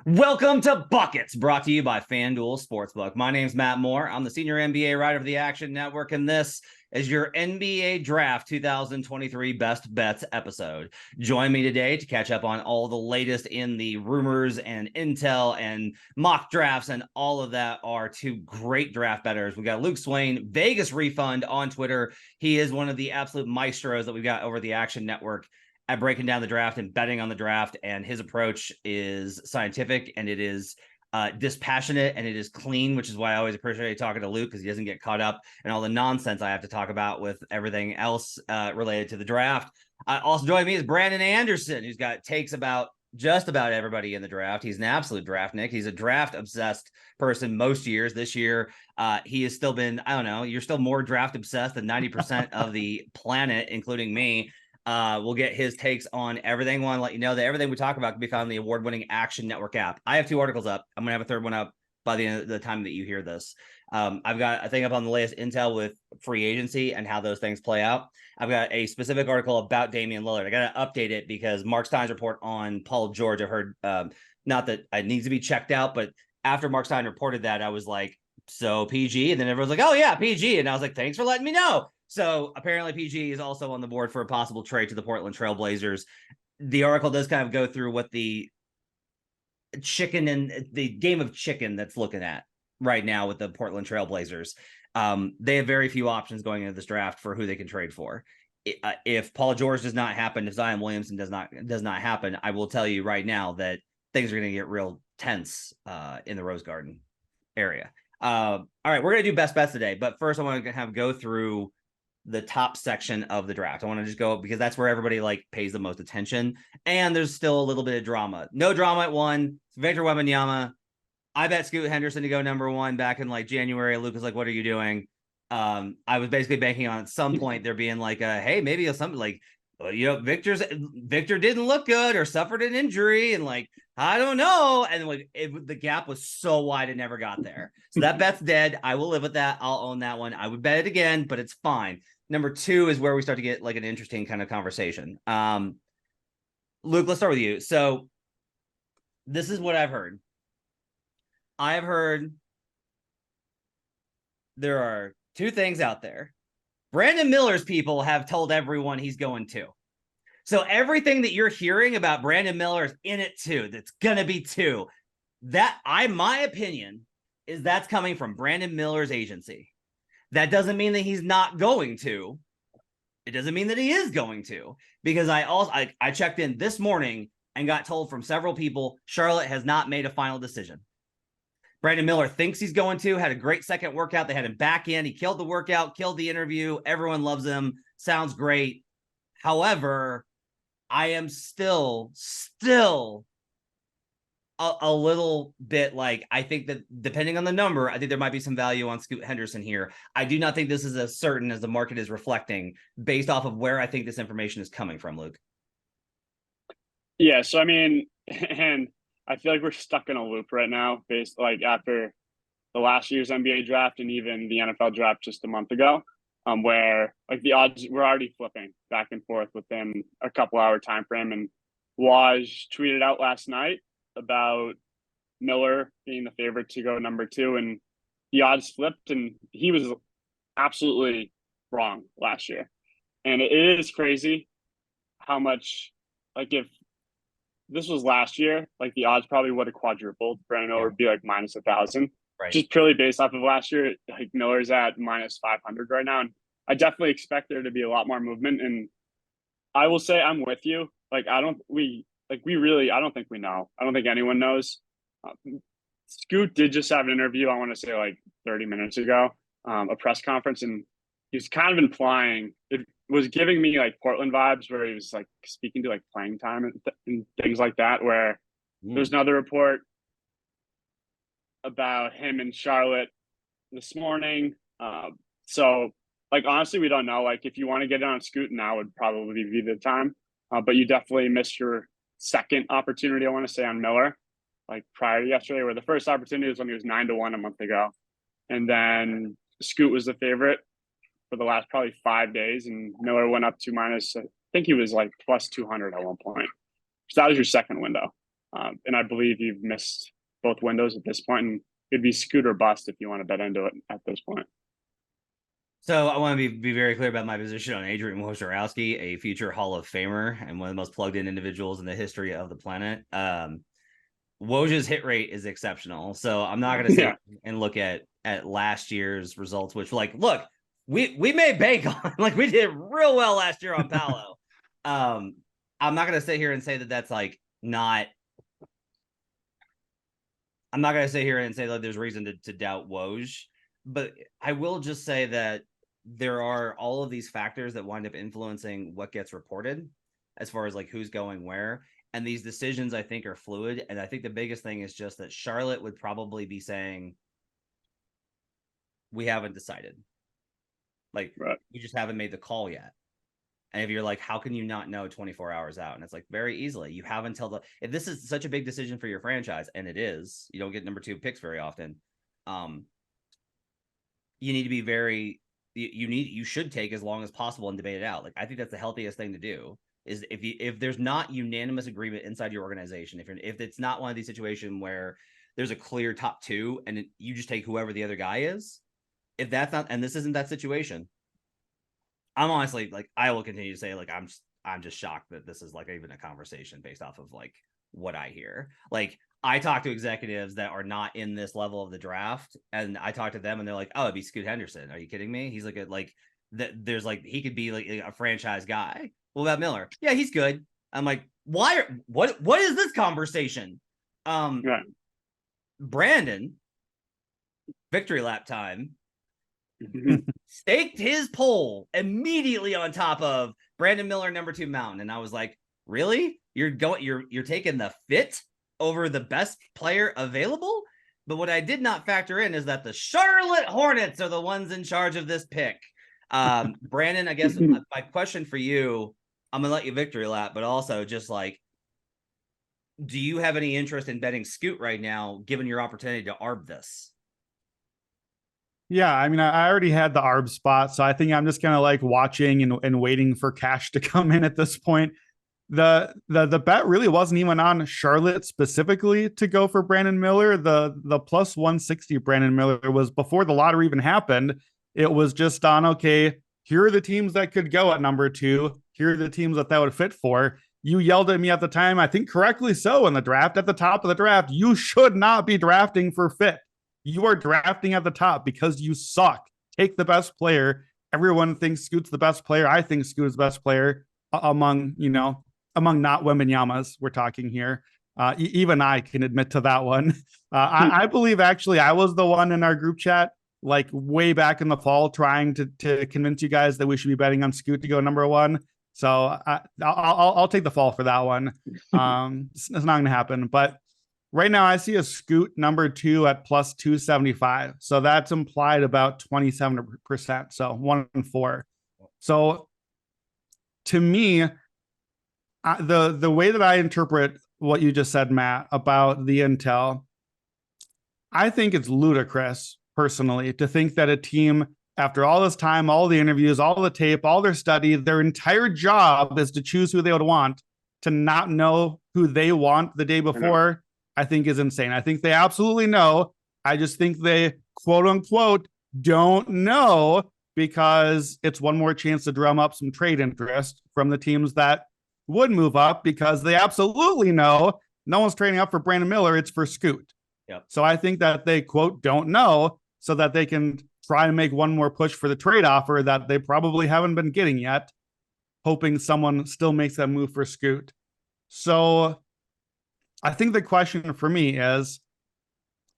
Welcome to Buckets, brought to you by FanDuel Sportsbook. My name's Matt Moore. I'm the senior NBA writer of the Action Network, and this is your NBA Draft 2023 Best Bets episode. Join me today to catch up on all the latest in the rumors and intel and mock drafts, and all of that are two great draft bettors. We got Luke Swain, Vegas Refund on Twitter. He is one of the absolute maestros that we've got over the Action Network at breaking down the draft and betting on the draft, and his approach is scientific and it is dispassionate and it is clean, which is why I always appreciate talking to Luke, because he doesn't get caught up in all the nonsense I have to talk about with everything else related to the draft. Also joining me is Brandon Anderson, who's got takes about just about everybody in the draft. He's an absolute draftnik. He's a draft obsessed person most years. This year, he has still been, I don't know, you're still more draft obsessed than 90% of the planet, including me. We'll get his takes on everything. Want to let you know that everything we talk about can be found in the award-winning Action Network app. I have 2 articles up. I'm gonna have a third one up by the end of the time that you hear this. I've got a thing up on the latest intel with free agency and how those things play out. I've got a specific article about Damian Lillard. I got to update it because Mark Stein's report on Paul George, I've heard, not that it needs to be checked out, but after Mark Stein reported that, I was like, so PG? And then everyone's like, oh yeah, PG. And I was like, thanks for letting me know. So apparently PG is also on the board for a possible trade to the Portland Trail Blazers. The article does kind of go through what the chicken and the game of chicken that's looking at right now with the Portland Trail Blazers. They have very few options going into this draft for who they can trade for. If Paul George does not happen, if Zion Williamson does not happen, I will tell you right now that things are going to get real tense in the Rose Garden area. All right, we're going to do best bets today, but first I want to have go through the top section of the draft. I want to just go because that's where everybody like pays the most attention, and there's still a little bit of drama. No drama at 1. Victor Wembanyama. I bet Scoot Henderson to go number 1 back in like January. Luke was like, "What are you doing?" I was basically banking on at some point there being like a, hey, maybe something like, Victor didn't look good or suffered an injury, and like, I don't know. And like the gap was so wide, it never got there. So that bet's dead. I will live with that. I'll own that one. I would bet it again, but it's fine. Number 2 is where we start to get like an interesting kind of conversation. Luke, let's start with you. So this is what I've heard. I have heard there are 2 things out there. Brandon Miller's people have told everyone he's going to. So everything that you're hearing about Brandon Miller is in it too. That's going to be 2. My opinion is that's coming from Brandon Miller's agency. That doesn't mean that he's not going to. It doesn't mean that he is going to, because I checked in this morning and got told from several people, Charlotte has not made a final decision. Brandon Miller thinks he's going to, had a great second workout. They had him back in. He killed the workout, killed the interview. Everyone loves him. Sounds great. However, I am still a little bit like, I think that depending on the number, I think there might be some value on Scoot Henderson here. I do not think this is as certain as the market is reflecting based off of where I think this information is coming from, Luke. Yeah, so I mean, and I feel like we're stuck in a loop right now based like after the last year's NBA draft and even the NFL draft just a month ago, where like the odds were already flipping back and forth within a couple-hour time frame. And Waj tweeted out last night about Miller being the favorite to go number 2, and the odds flipped, and he was absolutely wrong last year. And it is crazy how much, like, if this was last year, like the odds probably would have quadrupled. Brandon Miller would be like minus 1,000, right? Just purely based off of last year. Like Miller's at minus 500 right now, and I definitely expect there to be a lot more movement. And I will say I'm with you. Like I don't think we know. I don't think anyone knows. Scoot did just have an interview, I want to say like 30 minutes ago, a press conference, and he's kind of implying, it was giving me like Portland vibes, where he was like speaking to like playing time and things like that, where there's another report about him in Charlotte this morning. So like, honestly, we don't know. Like if you want to get it on Scoot now would probably be the time. But you definitely missed your second opportunity, I want to say, on Miller, like prior to yesterday, where the first opportunity was when he was 9-1 a month ago. And then Scoot was the favorite for the last probably 5 days, and Miller went up to minus, I think he was like plus 200 at one point. So that was your second window. And I believe you've missed both windows at this point, and it'd be scoot or bust if you want to bet into it at this point. So I want to be very clear about my position on Adrian Wojnarowski, a future Hall of Famer and one of the most plugged in individuals in the history of the planet. Woj's hit rate is exceptional. So I'm not going to sit and look at last year's results, which look, we made bank on, like we did real well last year on Paolo. I'm not going to sit here and say that that's like not. I'm not going to sit here and say that there's reason to doubt Woj, but I will just say that there are all of these factors that wind up influencing what gets reported as far as like who's going where. And these decisions, I think, are fluid. And I think the biggest thing is just that Charlotte would probably be saying, we haven't decided. Like, we just haven't made the call yet. And if you're like, how can you not know 24 hours out? And it's like, very easily. You have until if this is such a big decision for your franchise, and it is, you don't get number 2 picks very often. You need to be very, you should take as long as possible and debate it out. Like, I think that's the healthiest thing to do. Is if there's not unanimous agreement inside your organization, if it's not one of these situations where there's a clear top 2 and you just take whoever the other guy is, if that's not, and this isn't that situation, I'm honestly like, I will continue to say like, I'm just shocked that this is like even a conversation based off of like what I hear. Like, I talk to executives that are not in this level of the draft, and I talk to them and they're like, oh, it'd be Scoot Henderson. Are you kidding me? He's like there's like, he could be like a franchise guy. What about Miller? Yeah, he's good. I'm like, what is this conversation? Brandon, victory lap time, staked his poll immediately on top of Brandon Miller, number 2 mountain. And I was like, really? You're taking the fit over the best player available? But what I did not factor in is that the Charlotte Hornets are the ones in charge of this pick. Brandon, I guess my question for you, I'm gonna let you victory lap, but also just like, do you have any interest in betting Scoot right now, given your opportunity to arb this? Yeah, I mean, I already had the arb spot, so I think I'm just kind of like watching and waiting for cash to come in at this point. The bet really wasn't even on Charlotte specifically to go for Brandon Miller. The plus 160 Brandon Miller was before the lottery even happened. It was just on, okay, here are the teams that could go at number 2. Here are the teams that would fit for. You yelled at me at the time, I think correctly so, in the draft, at the top of the draft, you should not be drafting for fit. You are drafting at the top because you suck. Take the best player. Everyone thinks Scoot's the best player. I think Scoot's the best player among not Wembanyama's we're talking here. Even I can admit to that one. I believe actually I was the one in our group chat like way back in the fall trying to convince you guys that we should be betting on Scoot to go number 1. So I'll take the fall for that one. It's not going to happen. But right now I see a Scoot number 2 at plus 275. So that's implied about 27%. So 1-4. So to me, the way that I interpret what you just said, Matt, about the intel, I think it's ludicrous personally to think that a team, after all this time, all the interviews, all the tape, all their study, their entire job is to choose who they would want, to not know who they want the day before, I think is insane. I think they absolutely know. I just think they, quote unquote, don't know because it's one more chance to drum up some trade interest from the teams that would move up because they absolutely know no one's trading up for Brandon Miller. It's for Scoot. Yep. So I think that they, quote, don't know so that they can try and make one more push for the trade offer that they probably haven't been getting yet, hoping someone still makes that move for Scoot. So I think the question for me is,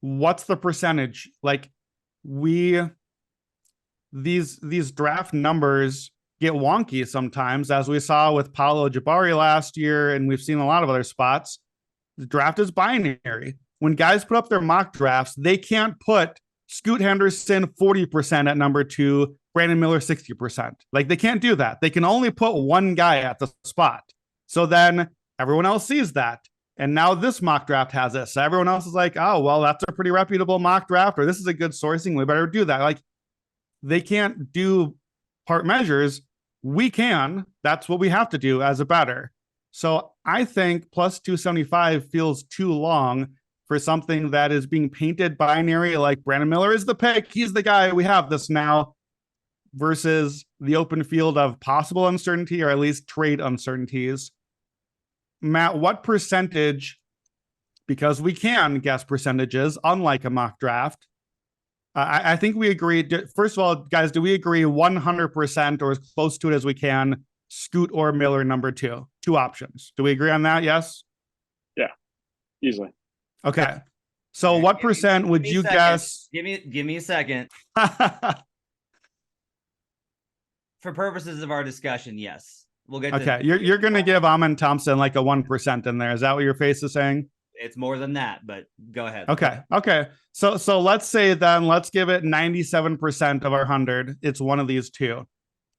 what's the percentage? Like these draft numbers get wonky sometimes, as we saw with Paolo Jabari last year, and we've seen a lot of other spots. The draft is binary. When guys put up their mock drafts, they can't put Scoot Henderson 40% at number 2, Brandon Miller 60%. Like, they can't do that. They can only put one guy at the spot. So then everyone else sees that. And now this mock draft has this. So everyone else is like, oh, well, that's a pretty reputable mock draft, or this is a good sourcing. We better do that. Like, they can't do part measures. We can. That's what we have to do as a bettor. So I think plus 275 feels too long for something that is being painted binary, like Brandon Miller is the pick. He's the guy. We have this now, versus the open field of possible uncertainty, or at least trade uncertainties. Matt, what percentage, because we can guess percentages, unlike a mock draft, I think we agree. First of all, guys, do we agree 100% or as close to it as we can, Scoot or Miller number 2? Two options. Do we agree on that? Yes? Yeah, easily. Okay. So what percent would you guess? Give me a second. For purposes of our discussion, yes. We'll get okay. You're going to give Amon Thompson like a 1% in there. Is that what your face is saying? It's more than that, but go ahead. Okay. So let's say then let's give it 97% of our 100. It's one of these two.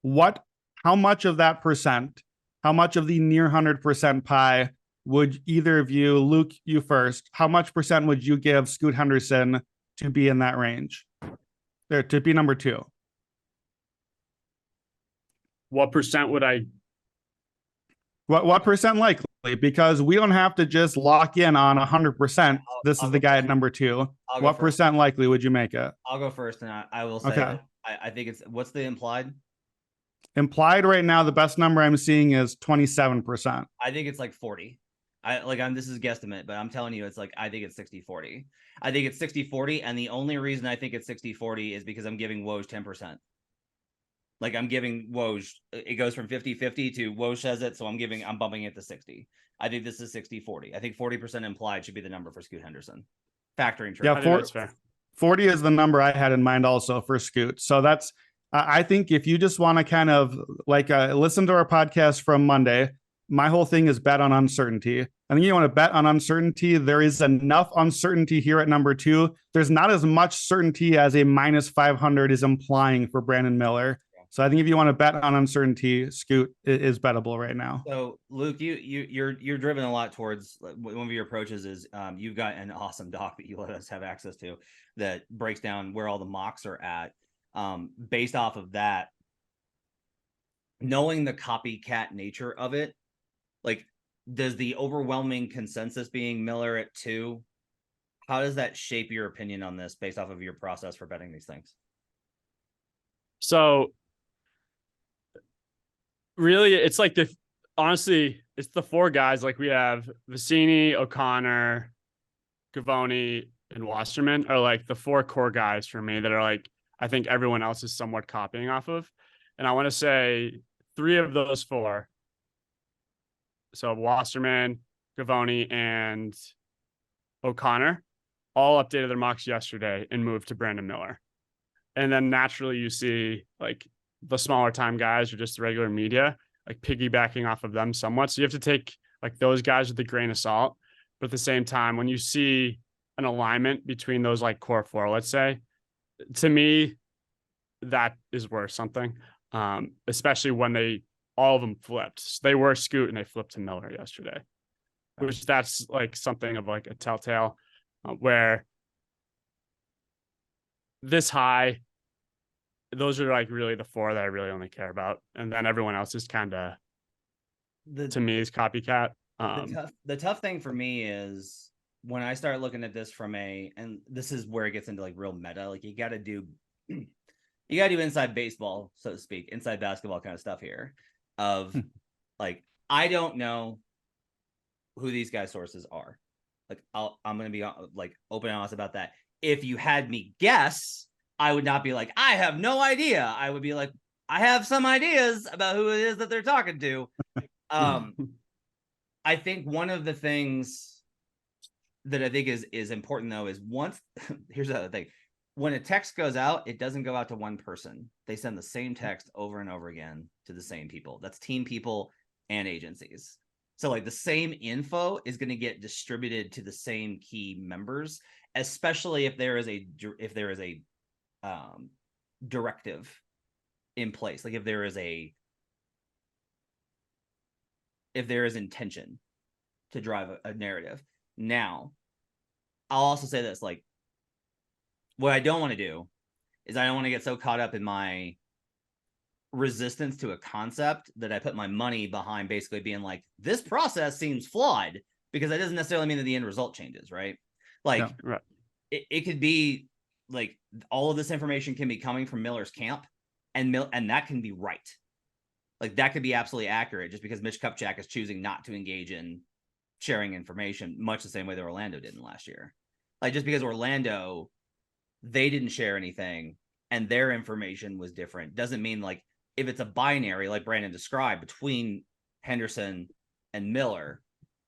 How much of that percent, how much of the near 100% pie would either of you, Luke, you first, how much percent would you give Scoot Henderson to be in that range? There, to be number 2. What percent would I? What percent likely? Because we don't have to just lock in on 100%. This is the guy at number 2. What percent likely would you make it? I'll go first, and I will say that I think it's, what's the implied? Implied right now, the best number I'm seeing is 27%. I think it's like 40. This is guesstimate, but I'm telling you, it's like, I think it's 60-40. I think it's 60-40, and the only reason I think it's 60-40 is because I'm giving Woj 10%. Like, I'm giving Woj, it goes from 50-50 to Woj says it, so I'm bumping it to 60. I think this is 60-40. I think 40% implied should be the number for Scoot Henderson. Factoring trade. Yeah, that's fair. 40 is the number I had in mind also for Scoot. So that's, I think if you just want to kind of like listen to our podcast from Monday, my whole thing is bet on uncertainty. I think you want to bet on uncertainty. There is enough uncertainty here at number 2. There's not as much certainty as a minus 500 is implying for Brandon Miller. So I think if you want to bet on uncertainty, Scoot is bettable right now. So Luke, you're driven a lot towards, one of your approaches is you've got an awesome doc that you let us have access to that breaks down where all the mocks are at. Based off of that, knowing the copycat nature of it, like, does the overwhelming consensus being Miller at 2, how does that shape your opinion on this based off of your process for betting these things? So really, it's like honestly, it's the 4 guys. Like, we have Vicini, O'Connor, Gavoni, and Wasserman are like the 4 core guys for me that are like, I think everyone else is somewhat copying off of. And I want to say 3 of those 4. So Wasserman, Gavoni, and O'Connor all updated their mocks yesterday and moved to Brandon Miller. And then naturally you see like the smaller time guys or just the regular media, like piggybacking off of them somewhat. So you have to take like those guys with a grain of salt. But at the same time, when you see an alignment between those like core 4, let's say, to me, that is worth something. Especially when all of them flipped. So they were Scoot and they flipped to Miller yesterday, which that's like something of like a telltale where this high, those are like really the 4 that I really only care about. And then everyone else is kind of, to me, is copycat. The tough thing for me is when I start looking at this and this is where it gets into like real meta, like you got to do inside baseball, so to speak, inside basketball kind of stuff here of like, I don't know who these guys' sources are. Like, I'm going to be like open and honest about that. If you had me guess, I would not be like, I have no idea. I would be like, I have some ideas about who it is that they're talking to. I think one of the things that I think is important though is here's the other thing. When a text goes out, it doesn't go out to one person. They send the same text over and over again to the same people. That's team people and agencies. So like the same info is going to get distributed to the same key members, especially if there is a directive in place. Like if there is intention to drive a narrative. Now, I'll also say this, like, what I don't want to do is I don't want to get so caught up in my resistance to a concept that I put my money behind, basically being like, this process seems flawed, because that doesn't necessarily mean that the end result changes, right? Like, Right. it could be like all of this information can be coming from Miller's camp, and that can be right. Like, that could be absolutely accurate, just because Mitch Kupchak is choosing not to engage in sharing information, much the same way that Orlando didn't last year. Like, just because Orlando, they didn't share anything and their information was different, doesn't mean, like, if it's a binary, like Brandon described, between Henderson and Miller,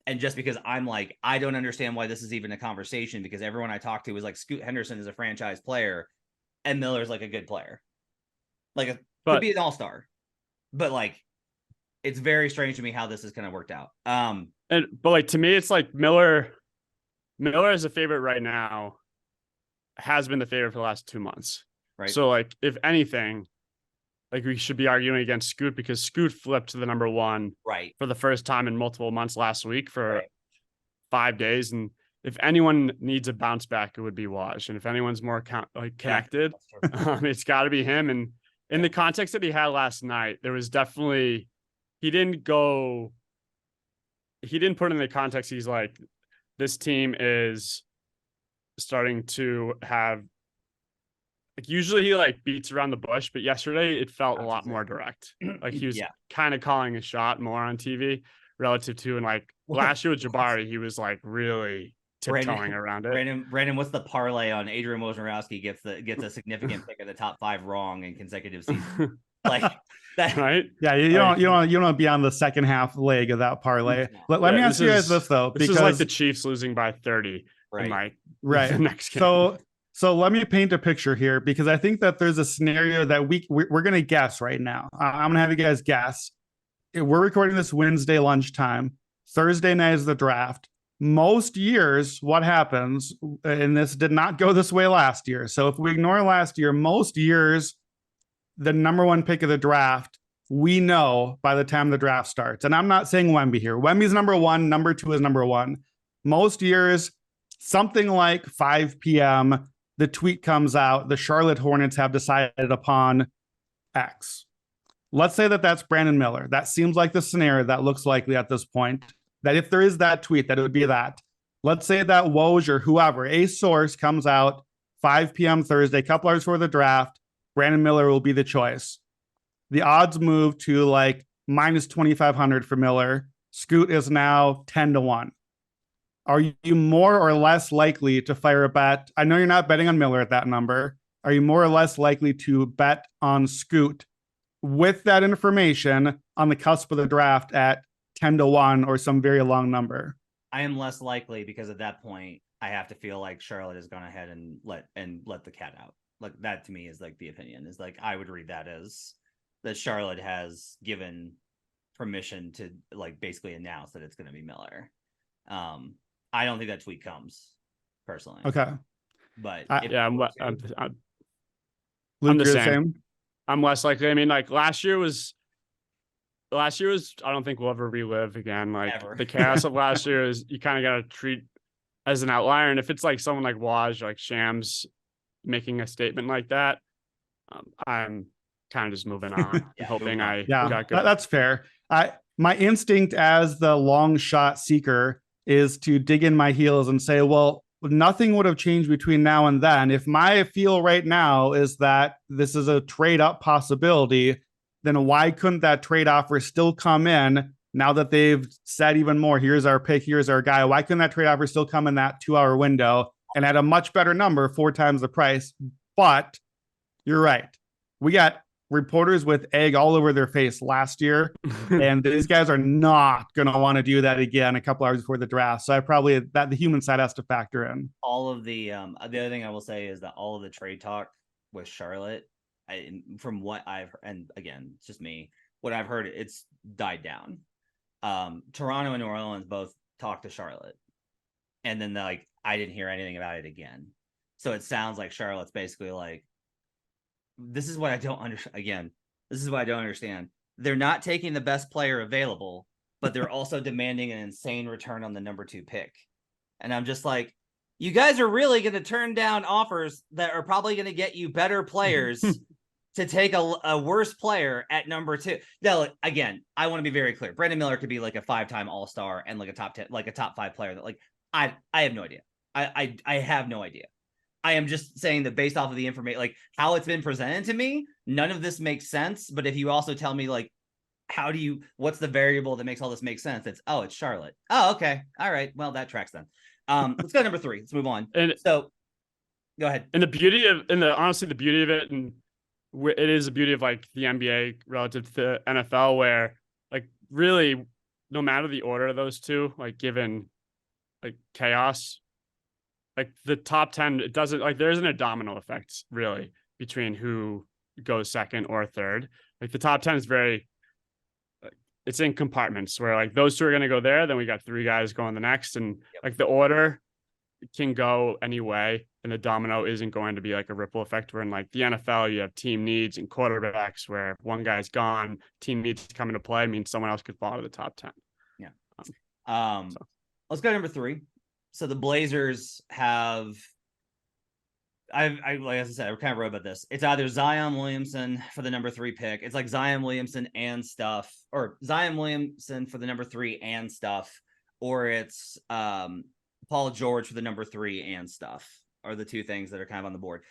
and just because I'm like, I don't understand why this is even a conversation, because everyone I talk to is like, Scoot Henderson is a franchise player and Miller's like a good player. Like, could be an all-star. But like, it's very strange to me how this has kind of worked out. But like, to me, it's like Miller is a favorite right now, has been the favorite for the last 2 months. Right. So like, if anything, like, we should be arguing against Scoot, because Scoot flipped to the number one for the first time in multiple months last week for 5 days. And if anyone needs a bounce back, it would be Waj. And if anyone's more connected, it's got to be him. And in the context that he had last night, there was definitely, he didn't put in the context. He's like, this team is starting to have, like, usually he like beats around the bush, but yesterday it felt a lot more direct. Like, he was kind of calling a shot more on TV relative to, and like last year with Jabari, he was like really tiptoeing around it. Brandon, what's the parlay on Adrian Wojnarowski gets a significant pick of the top 5 wrong in consecutive seasons? Like that, right? Yeah, you don't be on the second half leg of that parlay. Let me ask you guys this though, because this is like the Chiefs losing by 30 in like the next game. So let me paint a picture here, because I think that there's a scenario that we're going to guess right now. I'm going to have you guys guess. We're recording this Wednesday lunchtime. Thursday night is the draft. Most years, what happens, and this did not go this way last year. So if we ignore last year, most years, the number one pick of the draft, we know by the time the draft starts. And I'm not saying Wemby here. Wemby's number one. Number 2 is number 1. Most years, something like 5 p.m., the tweet comes out, the Charlotte Hornets have decided upon X. Let's say that that's Brandon Miller. That seems like the scenario that looks likely at this point, that if there is that tweet, that it would be that. Let's say that Woj or whoever, a source, comes out 5 p.m. Thursday, a couple hours before the draft, Brandon Miller will be the choice. The odds move to like minus 2,500 for Miller. Scoot is now 10-1. Are you more or less likely to fire a bet? I know you're not betting on Miller at that number. Are you more or less likely to bet on Scoot with that information on the cusp of the draft at 10-1 or some very long number? I am less likely, because at that point I have to feel like Charlotte has gone ahead and let the cat out. Like, that to me is like the opinion, is like, I would read that as that Charlotte has given permission to like basically announce that it's going to be Miller. I don't think that tweet comes personally. Okay. But I'm Luke, the same. I'm less likely. I mean, like, last year was, I don't think we'll ever relive again. Like, the chaos of last year is, you kind of got to treat as an outlier. And if it's like someone like Waj, like Shams making a statement like that, I'm kind of just moving on, hoping got good. That's fair. My instinct as the long shot seeker is to dig in my heels and say, well, nothing would have changed between now and then. If my feel right now is that this is a trade up possibility, then why couldn't that trade offer still come in now that they've said even more, here's our pick, here's our guy? Why couldn't that trade offer still come in that 2-hour window and at a much better number, 4 times the price? But you're right. We got reporters with egg all over their face last year, and these guys are not going to want to do that again a couple hours before the draft. So the human side has to factor in. All of the other thing I will say is that all of the trade talk with Charlotte, from what I've, and again, it's just me, what I've heard, it's died down. Toronto and New Orleans both talked to Charlotte, and then like, I didn't hear anything about it again. So it sounds like Charlotte's basically like, this is what I don't understand. Again, this is what I don't understand. They're not taking the best player available, but they're also demanding an insane return on the number 2 pick. And I'm just like, you guys are really going to turn down offers that are probably going to get you better players to take a worse player at number 2. Now, again, I want to be very clear. Brandon Miller could be like a 5-time All-Star and like a top 10, like a top 5 player. That like I have no idea. I have no idea. I am just saying that based off of the information, like how it's been presented to me, none of this makes sense. But if you also tell me like, what's the variable that makes all this make sense? It's Charlotte. Oh, okay. All right. Well, that tracks then. Let's go to number 3. Let's move on. And so go ahead. And honestly, the beauty of it, and it is the beauty of like the NBA relative to the NFL, where like really, no matter the order of those two, like given like chaos, like the top 10, it doesn't like there isn't a domino effect really between who goes second or third. Like the top 10 is very, it's in compartments where like those 2 are going to go there. Then we got 3 guys going the next, and like the order can go any way, and the domino isn't going to be like a ripple effect where in like the NFL you have team needs and quarterbacks where if one guy's gone, team needs to come into play, means someone else could fall to the top 10. Yeah. Let's go to number 3. So the Blazers have, I like as I said, I kind of wrote about this. It's either Zion Williamson for the number 3 pick. It's like Zion Williamson and stuff, or Zion Williamson for the number 3 and stuff, or it's Paul George for the number 3 and stuff, are the 2 things that are kind of on the board.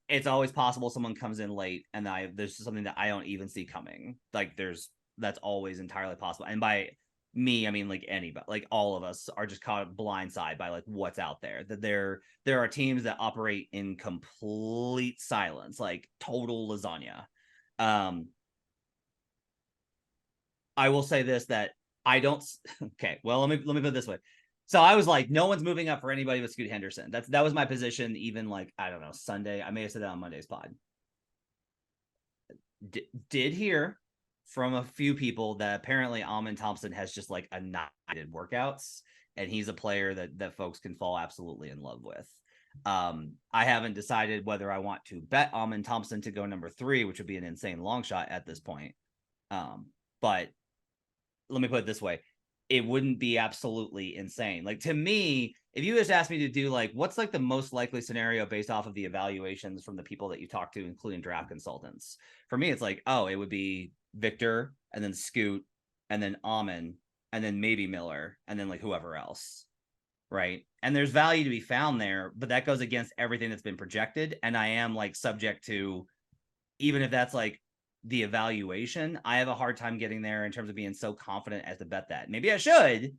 It's always possible someone comes in late and there's something that I don't even see coming. Like that's always entirely possible. And by me, I mean like anybody, like all of us are just caught blindside by like what's out there. That there are teams that operate in complete silence, like total lasagna. I will say this, that I don't. Okay, well let me put it this way. So I was like, no one's moving up for anybody but Scoot Henderson. That was my position. Even like, I don't know, Sunday. I may have said that on Monday's pod. Did hear from a few people that apparently Amen Thompson has just like annihilated workouts, and he's a player that folks can fall absolutely in love with. I haven't decided whether I want to bet Amen Thompson to go number 3, which would be an insane long shot at this point. But let me put it this way. It wouldn't be absolutely insane. Like to me, if you just asked me to do like, what's like the most likely scenario based off of the evaluations from the people that you talk to, including draft consultants, for me, it's like, it would be Victor and then Scoot and then Amen and then maybe Miller and then like whoever else. Right. And there's value to be found there, but that goes against everything that's been projected. And I am like subject to, even if that's like the evaluation, I have a hard time getting there in terms of being so confident as to bet that. Maybe I should,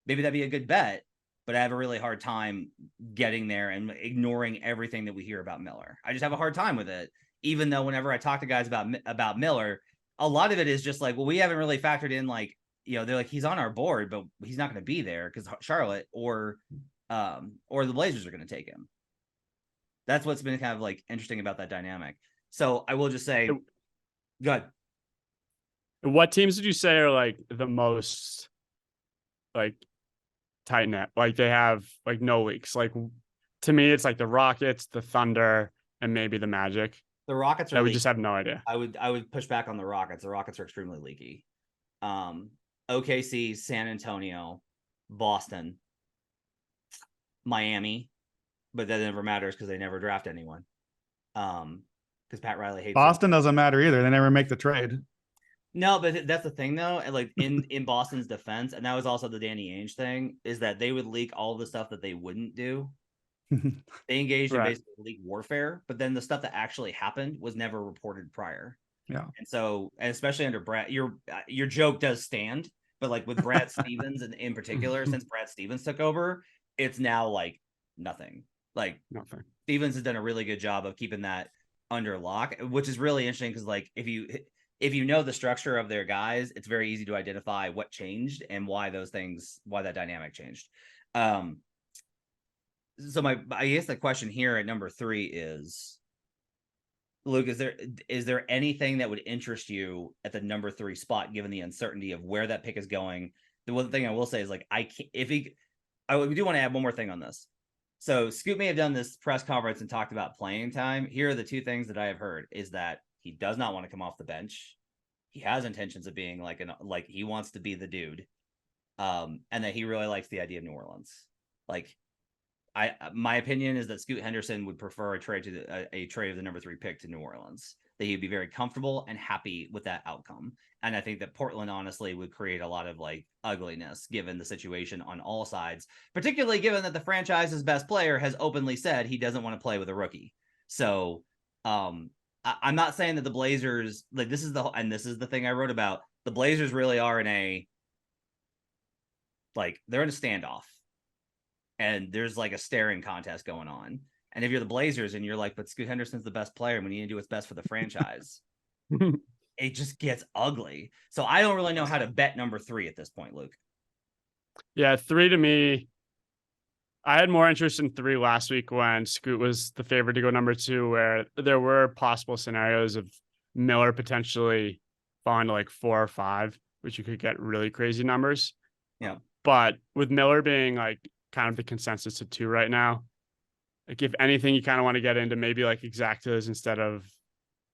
maybe that'd be a good bet, but I have a really hard time getting there and ignoring everything that we hear about Miller. I just have a hard time with it, even though whenever I talk to guys about Miller, a lot of it is just like, well, we haven't really factored in like, they're like, he's on our board, but he's not going to be there because Charlotte or the Blazers are going to take him. That's what's been kind of like interesting about that dynamic. So I will just say, good. What teams did you say are like the most like tight net? Like they have like no leaks. Like to me, it's like the Rockets, the Thunder, and maybe the Magic. The Rockets are we just have no idea. I would push back on the Rockets. The Rockets are extremely leaky. OKC, San Antonio, Boston, Miami, but that never matters because they never draft anyone. Because Pat Riley hates Boston doesn't matter either. They never make the trade. No, but that's the thing though. And like in Boston's defense, and that was also the Danny Ainge thing, is that they would leak all the stuff that they wouldn't do. They engaged in basically league warfare, but then the stuff that actually happened was never reported prior. Yeah. And so, and especially under Brad, your joke does stand, but like with Brad Stevens in particular, since Brad Stevens took over, it's now like nothing. Like nothing. Stevens has done a really good job of keeping that under lock, which is really interesting because like if you know the structure of their guys, it's very easy to identify what changed and why that dynamic changed. So I guess the question here at number 3 is, Luke, is there anything that would interest you at the number 3 spot, given the uncertainty of where that pick is going? The one thing I will say is like, we do want to add one more thing on this. So Scoot may have done this press conference and talked about playing time. Here are the 2 things that I have heard is that he does not want to come off the bench. He has intentions of being like he wants to be the dude. And that he really likes the idea of New Orleans. Like my opinion is that Scoot Henderson would prefer a trade of the number 3 pick to New Orleans. that he'd be very comfortable and happy with that outcome. And I think that Portland honestly would create a lot of like ugliness given the situation on all sides, particularly given that the franchise's best player has openly said he doesn't want to play with a rookie. So I'm not saying that the Blazers, like this is the thing I wrote about. The Blazers really are they're in a standoff, and there's like a staring contest going on. And if you're the Blazers and you're like, but Scoot Henderson's the best player and we need to do what's best for the franchise, it just gets ugly. So I don't really know how to bet number 3 at this point, Luke. Yeah, 3 to me. I had more interest in 3 last week when Scoot was the favorite to go number 2, where there were possible scenarios of Miller potentially falling to like 4 or 5, which you could get really crazy numbers. Yeah. But with Miller being like kind of the consensus of 2 right now, like if anything, you kind of want to get into maybe like exactas instead of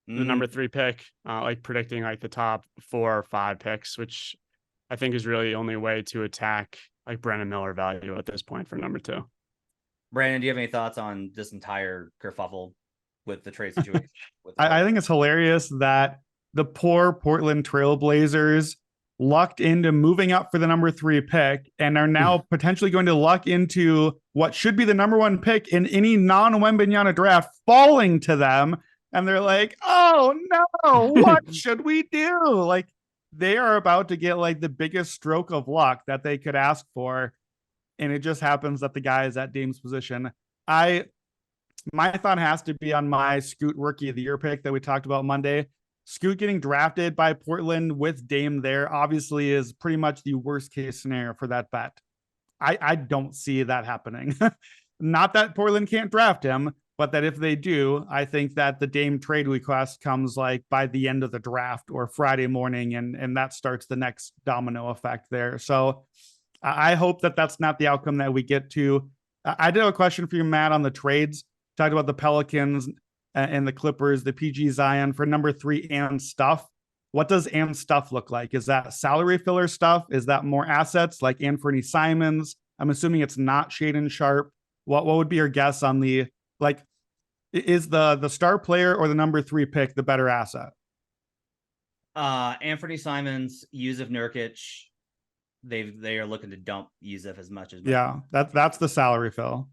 the number 3 pick, like predicting like the top 4 or 5 picks, which I think is really the only way to attack like Brandon Miller value at this point for number 2. Brandon, do you have any thoughts on this entire kerfuffle with the trade situation? I think it's hilarious that the poor Portland Trailblazers lucked into moving up for the number 3 pick and are now potentially going to luck into what should be the number 1 pick in any non-Wembanyama draft falling to them. And they're like, oh no, what should we do? Like they are about to get like the biggest stroke of luck that they could ask for. And it just happens that the guy is at Dame's position. My thought has to be on my Scoot Rookie of the Year pick that we talked about Monday. Scoot getting drafted by Portland with Dame there obviously is pretty much the worst case scenario for that bet. I don't see that happening. Not that Portland can't draft him, but that if they do, I think that the Dame trade request comes like by the end of the draft or Friday morning, and that starts the next domino effect there. So I hope that that's not the outcome that we get to. I did have a question for you, Matt, on the trades. Talked about the Pelicans and the Clippers, the PG Zion for number 3 and stuff. What does and stuff look like? Is that salary filler stuff? Is that more assets like Anthony Simons? I'm assuming it's not Shaedon Sharpe. What would be your guess on the, like, is the star player or the number 3 pick the better asset? Anthony Simons, Yusuf Nurkic. They are looking to dump Yusuf as much as that's the salary fill.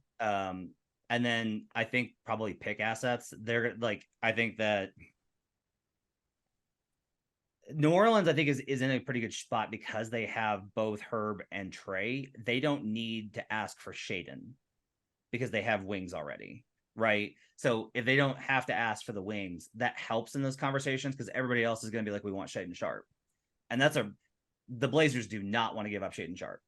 And then I think probably pick assets. They're like, I think that New Orleans, I think, is in a pretty good spot because they have both Herb and Trey. They don't need to ask for Shaedon because they have wings already, right? So if they don't have to ask for the wings, that helps in those conversations because everybody else is going to be like, we want Shaedon Sharpe. And the Blazers do not want to give up Shaedon Sharpe.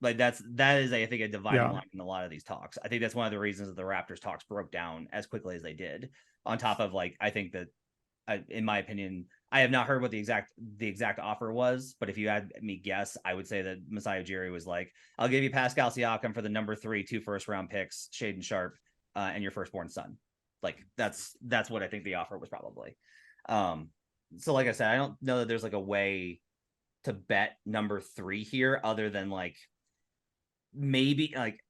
Like that is, I think, a dividing line in a lot of these talks. I think that's one of the reasons that the Raptors talks broke down as quickly as they did. On top of like, I think that, in my opinion, I have not heard what the exact offer was, but if you had me guess, I would say that Masai Ujiri was like, "I'll give you Pascal Siakam for the number 3, 2 first-round picks, Shaedon Sharpe, and your firstborn son." Like that's what I think the offer was probably. So like I said, I don't know that there's like a way to bet number 3 here other than like, maybe like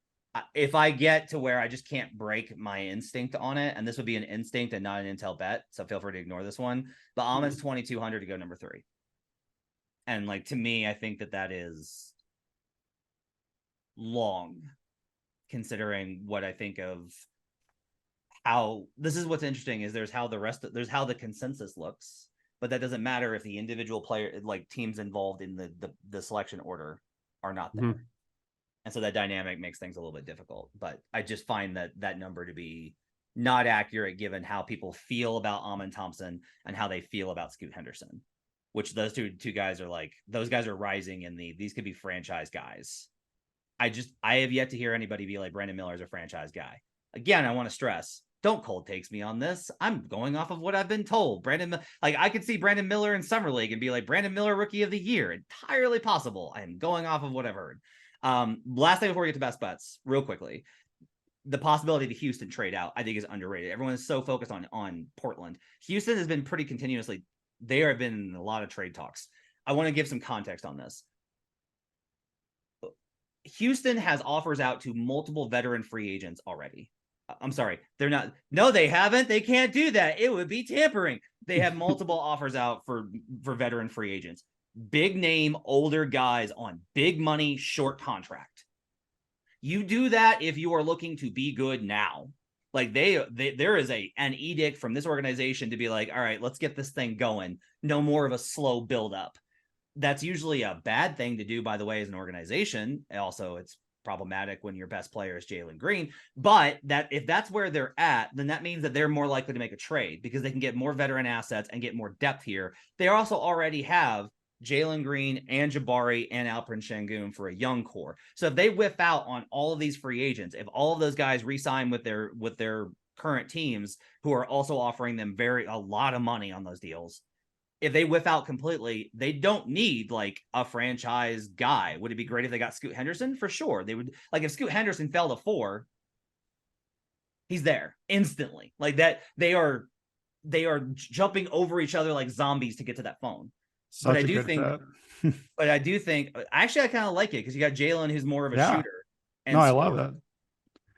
if I get to where I just can't break my instinct on it, and this would be an instinct and not an intel bet, so feel free to ignore this one. But Ahmed's 2,200 to go number 3, and like to me, I think that is long, considering what I think of how this is. What's interesting is there's how the consensus looks, but that doesn't matter if the individual player, like teams involved in the selection order, are not there. Mm-hmm. And so that dynamic makes things a little bit difficult. But I just find that number to be not accurate given how people feel about Amen Thompson and how they feel about Scoot Henderson, which those two guys are like, those guys are rising in these could be franchise guys. I have yet to hear anybody be like, Brandon Miller is a franchise guy. Again, I want to stress, don't cold takes me on this. I'm going off of what I've been told. I could see Brandon Miller in Summer League and be like, Brandon Miller, Rookie of the Year. Entirely possible. I am going off of what I've heard. Last thing before we get to best bets, real quickly, the possibility of the Houston trade out, I think, is underrated. Everyone is so focused on Portland. Houston has been pretty continuously. They have been in a lot of trade talks. I want to give some context on this. Houston has offers out to multiple veteran free agents already. I'm sorry, they're not. No, they haven't. They can't do that. It would be tampering. They have multiple offers out for veteran free agents. Big name, older guys on big money, short contract. You do that if you are looking to be good now. Like there is an edict from this organization to be like, all right, let's get this thing going. No more of a slow build up. That's usually a bad thing to do, by the way, as an organization. Also, it's problematic when your best player is Jalen Green. But that if that's where they're at, then that means that they're more likely to make a trade because they can get more veteran assets and get more depth here. They also already have Jalen Green and Jabari and Alperen Şengün for a young core. So if they whiff out on all of these free agents, if all of those guys re-sign with their current teams who are also offering them a lot of money on those deals, if they whiff out completely, they don't need like a franchise guy. Would it be great if they got Scoot Henderson? For sure. They would. Like if Scoot Henderson fell to 4, he's there instantly. Like that, they are jumping over each other like zombies to get to that phone. But I do think, actually, I kind of like it because you got Jalen, who's more of a shooter. And I love that.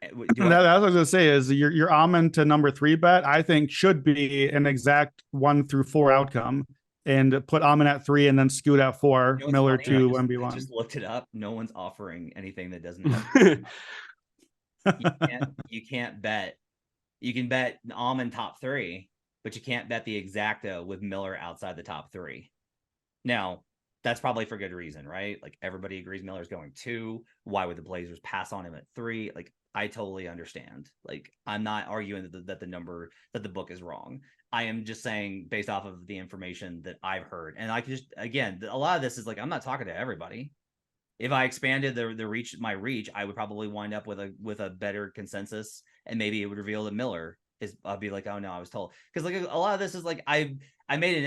That's what I was going to say is your Amon to number 3 bet, I think should be an exact 1 through 4 outcome and put Amon at 3 and then Scoot at 4, Miller to MB1. I just looked it up. No one's offering anything that doesn't have. you can't bet. You can bet Amon top 3, but you can't bet the exacta with Miller outside the top 3. Now, that's probably for good reason, right? Like everybody agrees Miller's going 2. Why would the Blazers pass on him at 3? Like I totally understand. Like I'm not arguing that the book is wrong. I am just saying based off of the information that I've heard. And I can just, again, a lot of this is like, I'm not talking to everybody. If I expanded my reach, I would probably wind up with a better consensus, and maybe it would reveal that Miller is. I'll be like, oh no, I was told, because like a lot of this is like I made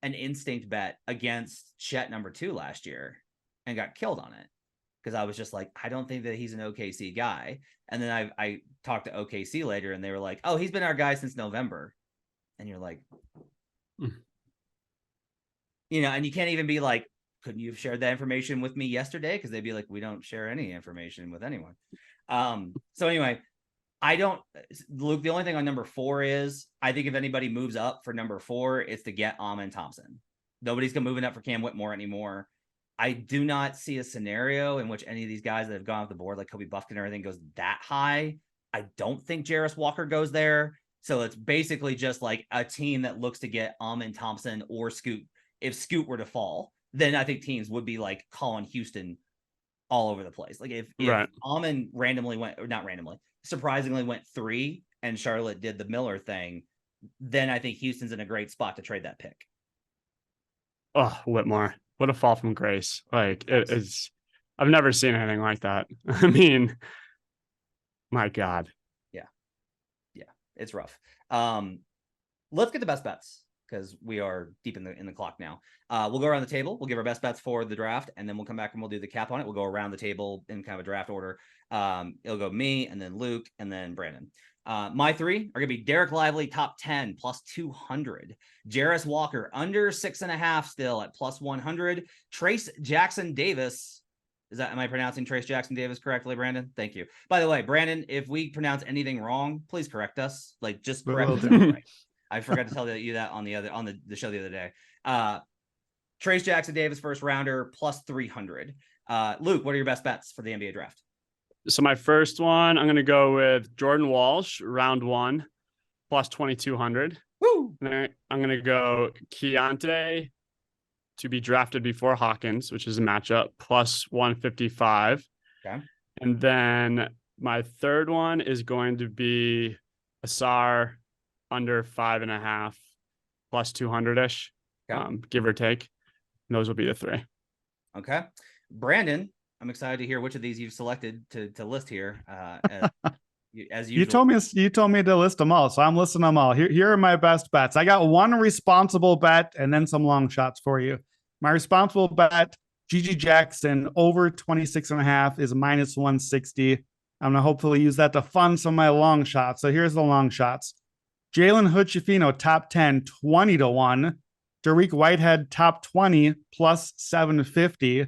an instinct bet against Chet number 2 last year and got killed on it because I was just like, I don't think that he's an OKC guy. And then I talked to OKC later and they were like, oh, he's been our guy since November. And you're like, you know, and you can't even be like, couldn't you have shared that information with me yesterday? Because they'd be like, we don't share any information with anyone. So anyway, Luke, the only thing on number 4 is I think if anybody moves up for number 4, it's to get Amon Thompson. Nobody's moving up for Cam Whitmore anymore. I do not see a scenario in which any of these guys that have gone off the board, like Kobe Buffkin or anything, goes that high. I don't think Jarris Walker goes there. So it's basically just like a team that looks to get Amon Thompson or Scoot. If Scoot were to fall, then I think teams would be like calling Houston all over the place. Like if Amon surprisingly went 3 and Charlotte did the Miller thing, then I think Houston's in a great spot to trade that pick. Oh, Whitmore. What a fall from grace. Like I've never seen anything like that. I mean, my God. Yeah. It's rough. Let's get the best bets because we are deep in the clock now. We'll go around the table. We'll give our best bets for the draft, and then we'll come back and we'll do the cap on it. We'll go around the table in kind of a draft order. It'll go me and then Luke and then Brandon. My 3 are going to be Derrick Lively, top 10, plus 200. Jarris Walker, under 6.5 still at plus 100. Trace Jackson Davis. Am I pronouncing Trace Jackson Davis correctly, Brandon? Thank you. By the way, Brandon, if we pronounce anything wrong, please correct us. Like, just correct us. Right. I forgot to tell you that on the show the other day. Trace Jackson Davis, first rounder, plus 300. Luke, what are your best bets for the NBA draft? So my first one, I'm going to go with Jordan Walsh, round 1, plus 2,200. Woo! And then I'm going to go Keontae to be drafted before Hawkins, which is a matchup, plus 155. Okay. And then my third one is going to be Asar under 5.5, plus 200-ish, give or take. And those will be the 3. Okay. Brandon, I'm excited to hear which of these you've selected to list here. As usual. You told me to list them all, so I'm listing them all. Here are my best bets. I got one responsible bet and then some long shots for you. My responsible bet, Gigi Jackson over 26.5 is minus 160. I'm gonna hopefully use that to fund some of my long shots. So here's the long shots. Jalen Hood-Schifino, top 10, 20-1. Derrick Whitehead, top 20, plus 750.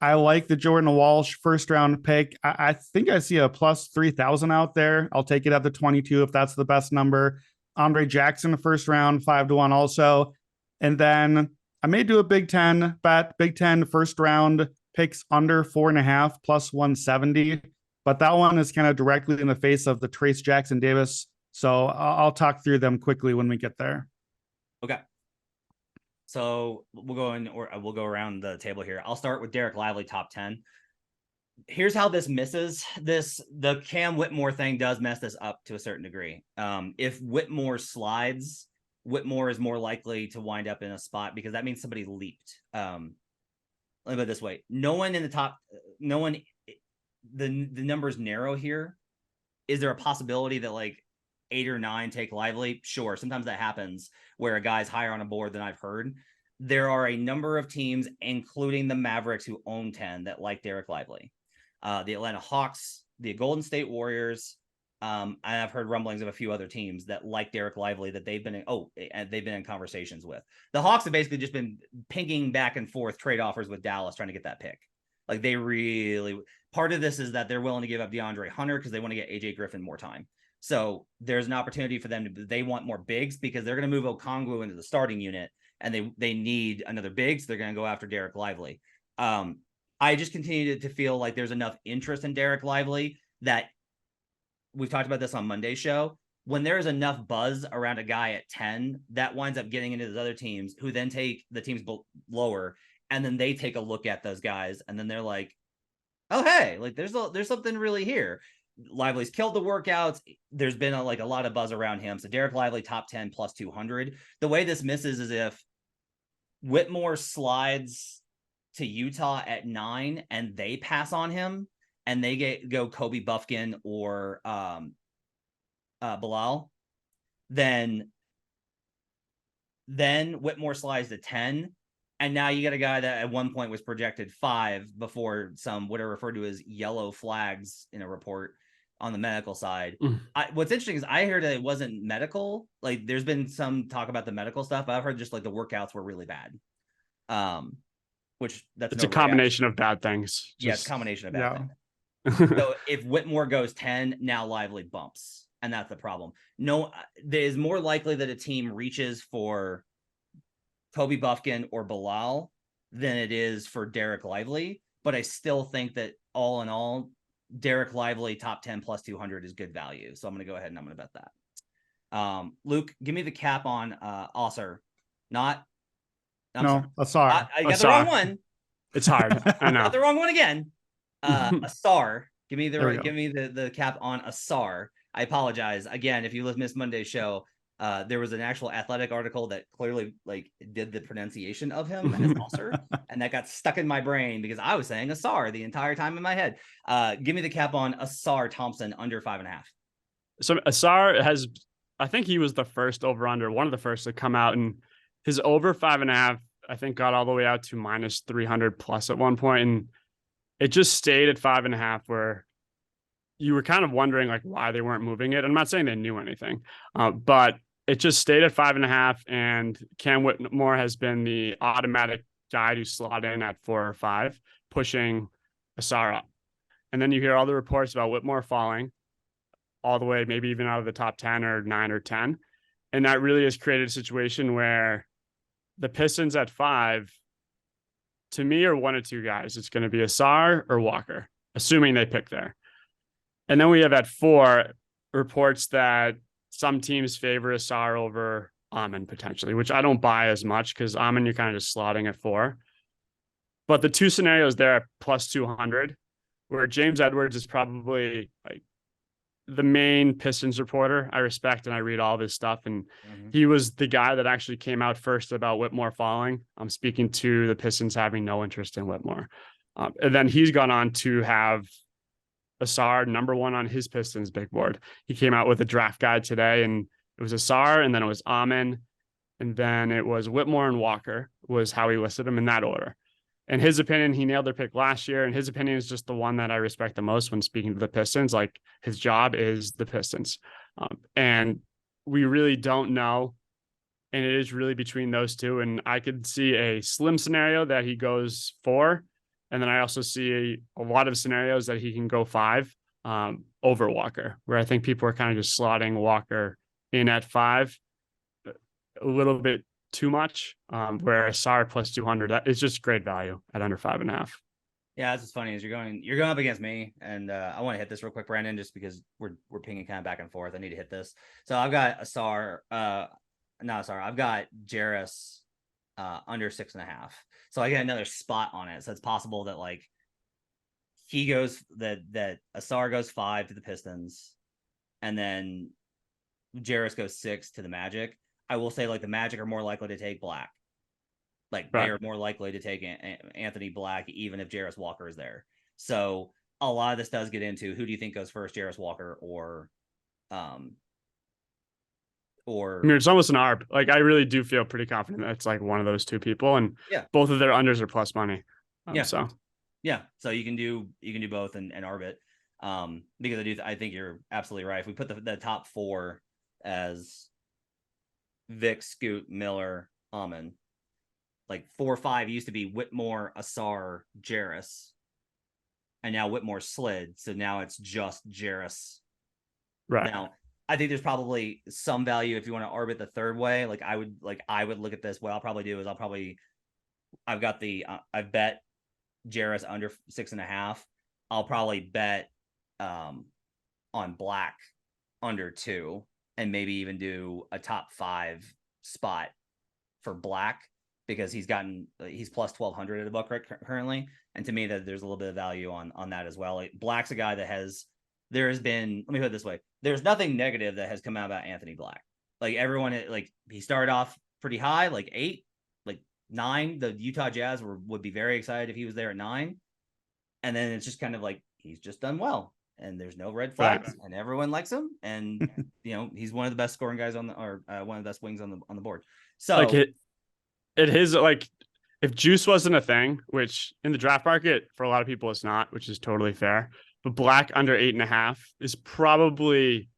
I like the Jordan Walsh first round pick. I think I see a plus 3,000 out there. I'll take it at the 22 if that's the best number. Andre Jackson, first round, 5-1 also. And then I may do a Big Ten bet. Big Ten first round picks under 4.5 plus 170. But that one is kind of directly in the face of the Trace Jackson Davis. So I'll talk through them quickly when we get there. Okay. So we'll go around the table here. I'll start with Derrick Lively, top 10. Here's how this misses. The Cam Whitmore thing does mess this up to a certain degree. If Whitmore slides, Whitmore is more likely to wind up in a spot because that means somebody leaped. Let me put it this way. No one in the top, the number's narrow here. Is there a possibility that like 8 or 9 take Lively? Sure. Sometimes that happens where a guy's higher on a board than I've heard. There are a number of teams, including the Mavericks, who own 10 that like Derrick Lively. The Atlanta Hawks, the Golden State Warriors. I've heard rumblings of a few other teams that like Derrick Lively that they've been in conversations with. The Hawks have basically just been pinging back and forth trade offers with Dallas trying to get that pick. Like they really, part of this is that they're willing to give up DeAndre Hunter because they want to get AJ Griffin more time. So there's an opportunity for them they want more bigs because they're going to move Okongwu into the starting unit and they need another big. So they're going to go after Derrick Lively. I just continue to feel like there's enough interest in Derrick Lively that we've talked about this on Monday's show. When there's enough buzz around a guy at 10, that winds up getting into those other teams who then take the teams lower and then they take a look at those guys and then they're like, oh, hey, like there's something really here. Lively's killed the workouts. There's been a lot of buzz around him. So Derrick Lively, top 10 plus 200. The way this misses is if Whitmore slides to Utah at 9 and they pass on him and they go Kobe Buffkin or Bilal, then Whitmore slides to 10. And now you got a guy that at one point was projected 5 before some what are referred to as yellow flags in a report on the medical side. What's interesting is I heard that it wasn't medical. Like there's been some talk about the medical stuff, but I've heard just like the workouts were really bad. Which it's a combination of bad things. Yeah, it's a combination of bad things. So if Whitmore goes 10, now Lively bumps. And that's the problem. No, there's more likely that a team reaches for Kobe Buffkin or Bilal than it is for Derrick Lively. But I still think that all in all, Derrick Lively top 10 plus 200 is good value. So I'm going to go ahead and I'm going to bet that. Luke, give me the cap on Osser. Asar. I got the wrong one. It's hard. I know. Got the wrong one again. Asar. Give me the cap on Asar. I apologize again if you missed Monday's show. There was an actual Athletic article that clearly did the pronunciation of him as Asar, and that got stuck in my brain because I was saying Asar the entire time in my head. Give me the cap on Asar Thompson under 5.5. So Asar I think he was the first over under, one of the first to come out, and his over 5.5, I think got all the way out to minus 300 plus at one point, and it just stayed at 5.5 where you were kind of wondering why they weren't moving it. I'm not saying they knew anything, but it just stayed at 5.5, and Cam Whitmore has been the automatic guy to slot in at 4 or 5, pushing Asar up. And then you hear all the reports about Whitmore falling all the way, maybe even out of the top 10 or 9 or 10. And that really has created a situation where the Pistons at 5, to me, are one of two guys. It's going to be Asar or Walker, assuming they pick there. And then we have at 4 reports that some teams favor Asar over Amen potentially, which I don't buy as much because Amen you're kind of just slotting at 4. But the two scenarios there at plus 200, where James Edwards is probably the main Pistons reporter I respect, and I read all this stuff. And he was the guy that actually came out first about Whitmore falling. I'm speaking to the Pistons having no interest in Whitmore. And then he's gone on to have Asar number 1 on his Pistons big board. He came out with a draft guide today, and it was Asar, and then it was Amen, and then it was Whitmore and Walker was how he listed them in that order. In his opinion, he nailed their pick last year, and his opinion is just the one that I respect the most when speaking to the Pistons. His job is the Pistons. And we really don't know, and it is really between those two. And I could see a slim scenario that he goes 4, And then I also see a lot of scenarios that he can go 5 over Walker, where I think people are kind of just slotting Walker in at 5 a little bit too much. Where Asar plus 200, that is just great value at under 5.5. Yeah, that's what's funny is you're going up against me, and I want to hit this real quick, Brandon, just because we're pinging kind of back and forth. I need to hit this. So I've got Asar, I've got Jarris under 6.5. So I get another spot on it. So it's possible that like he goes that Asar goes 5 to the Pistons, and then Jarris goes 6 to the Magic. I will say like the Magic are more likely to take Black. Like they are more likely to take Anthony Black, even if Jarris Walker is there. So a lot of this does get into who do you think goes first, Jarris Walker or I mean, it's almost an ARB. Like I really do feel pretty confident that it's like one of those two people, and both of their unders are plus money. So you can do both and ARB it. Because I think you're absolutely right. If we put the top 4 as Vic, Scoot, Miller, Amon. Like 4-5 used to be Whitmore, Asar, Jarris, and now Whitmore slid. So now it's just Jarris. Right. Now, I think there's probably some value if you want to orbit the third way. Like I would look at this. What I'll probably do is I've bet Jarris under 6.5. I'll probably bet on Black under 2, and maybe even do a top 5 spot for Black, because he's plus 1,200 at a book currently. And to me, that there's a little bit of value on that as well. Like, Black's a guy that there has been, let me put it this way. There's nothing negative that has come out about Anthony Black. Like everyone, like he started off pretty high, like 8, like 9. The Utah Jazz would be very excited if he was there at 9. And then it's just kind of like, he's just done well, and there's no red flags, and everyone likes him. And, he's one of the best scoring guys one of the best wings on the board. So like like if juice wasn't a thing, which in the draft market for a lot of people it's not, which is totally fair, but Black under 8.5 is probably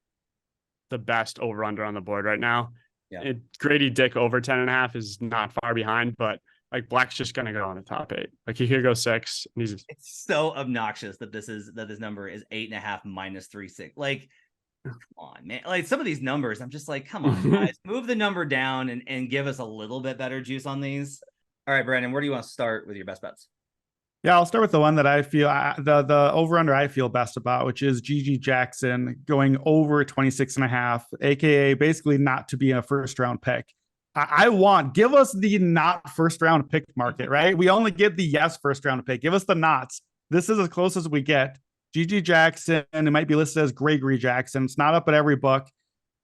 the best over under on the board right now. Yeah. Grady Dick over 10.5 is not far behind, but like Black's just gonna go on the top 8. Like he could go 6. And it's so obnoxious that this number is 8.5 minus 3.6. Like, come on, man. Like some of these numbers, I'm just like, come on, guys, move the number down and give us a little bit better juice on these. All right, Brandon, where do you want to start with your best bets? Yeah, I'll start with the one that I feel the over-under I feel best about, which is GG Jackson going over 26.5, aka basically not to be a first-round pick. Give us the not first-round pick market, right? We only get the yes first-round pick. Give us the nots. This is as close as we get. GG Jackson, it might be listed as Gregory Jackson. It's not up at every book.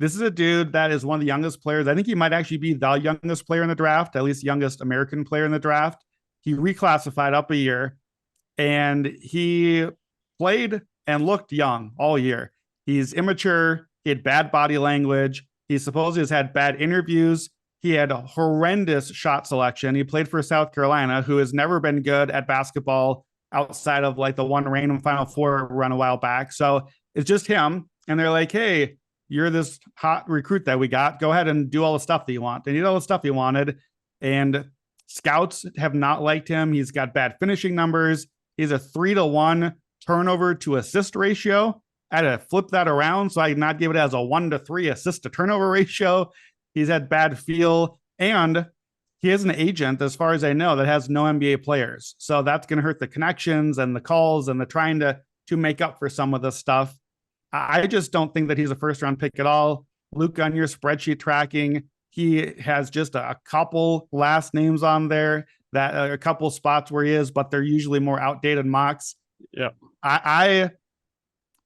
This is a dude that is one of the youngest players. I think he might actually be the youngest player in the draft, at least youngest American player in the draft. He reclassified up a year, and he played and looked young all year. He's immature. He had bad body language. He supposedly has had bad interviews. He had a horrendous shot selection. He played for South Carolina, who has never been good at basketball outside of like the one random Final Four run a while back. So it's just him. And they're like, hey, you're this hot recruit that we got. Go ahead and do all the stuff that you want. They need all the stuff he wanted. And scouts have not liked him. He's got bad finishing numbers. He's a 3-to-1 turnover to assist ratio. I had to flip that around so I did not give it as a 1-to-3 assist to turnover ratio. He's had bad feel, and he has an agent, as far as I know, that has no NBA players. So that's going to hurt the connections and the calls and the trying to make up for some of the stuff. I just don't think that he's a first-round pick at all. Luke, on your spreadsheet tracking, he has just a couple last names on there, that a couple spots where he is, but they're usually more outdated mocks. Yeah.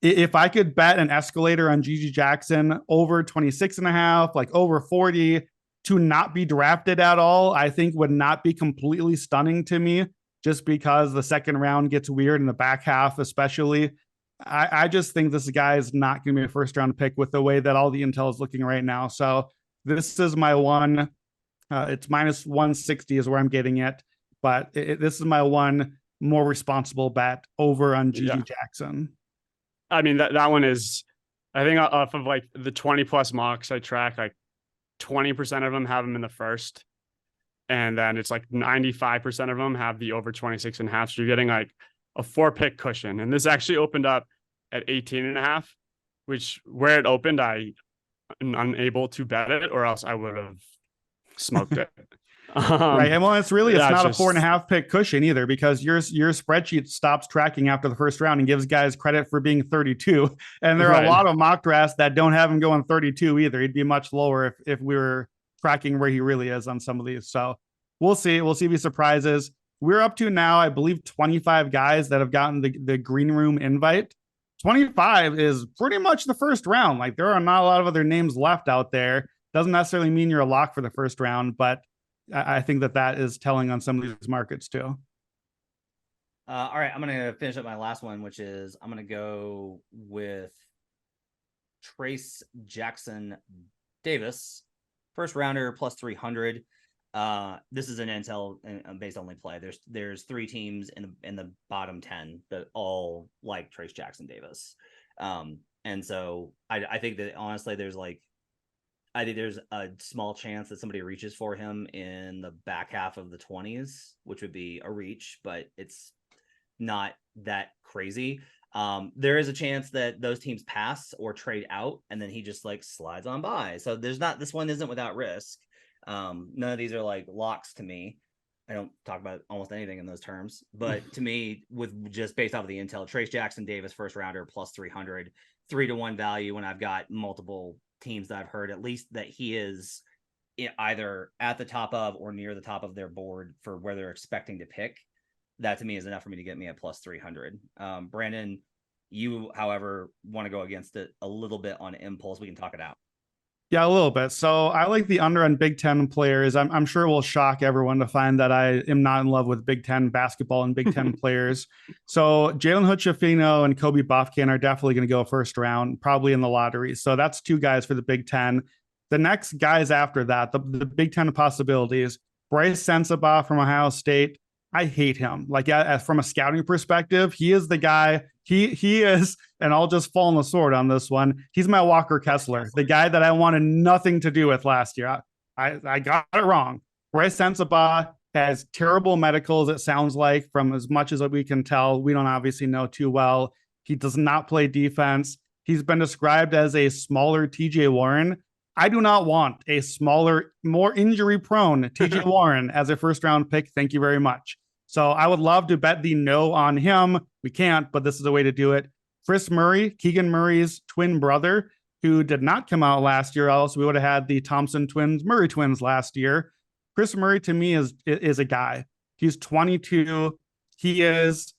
If I could bet an escalator on GG Jackson over 26.5, like over 40, to not be drafted at all, I think would not be completely stunning to me, just because the second round gets weird in the back half, especially. I just think this guy is not going to be a first round pick with the way that all the intel is looking right now. So this is my one. It's minus 160 is where I'm getting it. But this is my one more responsible bet over on GG Jackson. I mean, that one is, I think off of like the 20 plus mocks I track, like 20% of them have him in the first. And then it's like 95% of them have the over 26.5. So you're getting like a 4-pick cushion. And this actually opened up at 18.5, which where it opened, I am unable to bet it, or else I would have smoked it. Right. And well, it's not a 4.5 pick cushion either, because your spreadsheet stops tracking after the first round and gives guys credit for being 32. And there are a lot of mock drafts that don't have him going 32 either. He'd be much lower if we were tracking where he really is on some of these. So we'll see. We'll see if he surprises. We're up to now, I believe, 25 guys that have gotten the green room invite. 25 is pretty much the first round. Like, there are not a lot of other names left out there. Doesn't necessarily mean you're a lock for the first round, but I think that is telling on some of these markets too. All right, I'm going to finish up my last one, which is I'm going to go with Trace Jackson Davis, first rounder plus 300. This is an intel based only play. There's 3 teams in the bottom 10 that all like Trace Jackson Davis. And so I think that honestly there's a small chance that somebody reaches for him in the back half of the 20s, which would be a reach, but it's not that crazy. There is a chance that those teams pass or trade out, and then he just like slides on by. So this one isn't without risk. None of these are like locks to me. I don't talk about almost anything in those terms, but to me, with just based off of the intel, Trace Jackson Davis, first rounder plus 300, 3-1 value when I've got multiple teams that I've heard at least that he is either at the top of or near the top of their board for where they're expecting to pick. That to me is enough for me to get me a plus 300. Brandon, you, however, want to go against it a little bit on impulse. We can talk it out. Yeah, a little bit. So I like the under on Big Ten players. I'm sure it will shock everyone to find that I am not in love with Big Ten basketball and Big Ten players. So Jalen Hood-Schifino and Kobe Bofkin are definitely going to go first round, probably in the lottery. So that's 2 guys for the Big Ten. The next guys after that, the Big Ten possibilities, Bryce Sensabaugh from Ohio State. I hate him. Like, from a scouting perspective, he is the guy. He is, and I'll just fall on the sword on this one. He's my Walker Kessler, the guy that I wanted nothing to do with last year. I got it wrong. Bryce Sensabaugh has terrible medicals, it sounds like, from as much as we can tell. We don't obviously know too well. He does not play defense. He's been described as a smaller TJ Warren. I do not want a smaller, more injury-prone TJ Warren as a first-round pick. Thank you very much. So I would love to bet the no on him. We can't, but this is a way to do it. Chris Murray, Keegan Murray's twin brother, who did not come out last year, else we would have had the Thompson Twins, Murray twins last year. Chris Murray to me is a guy. He's 22. He is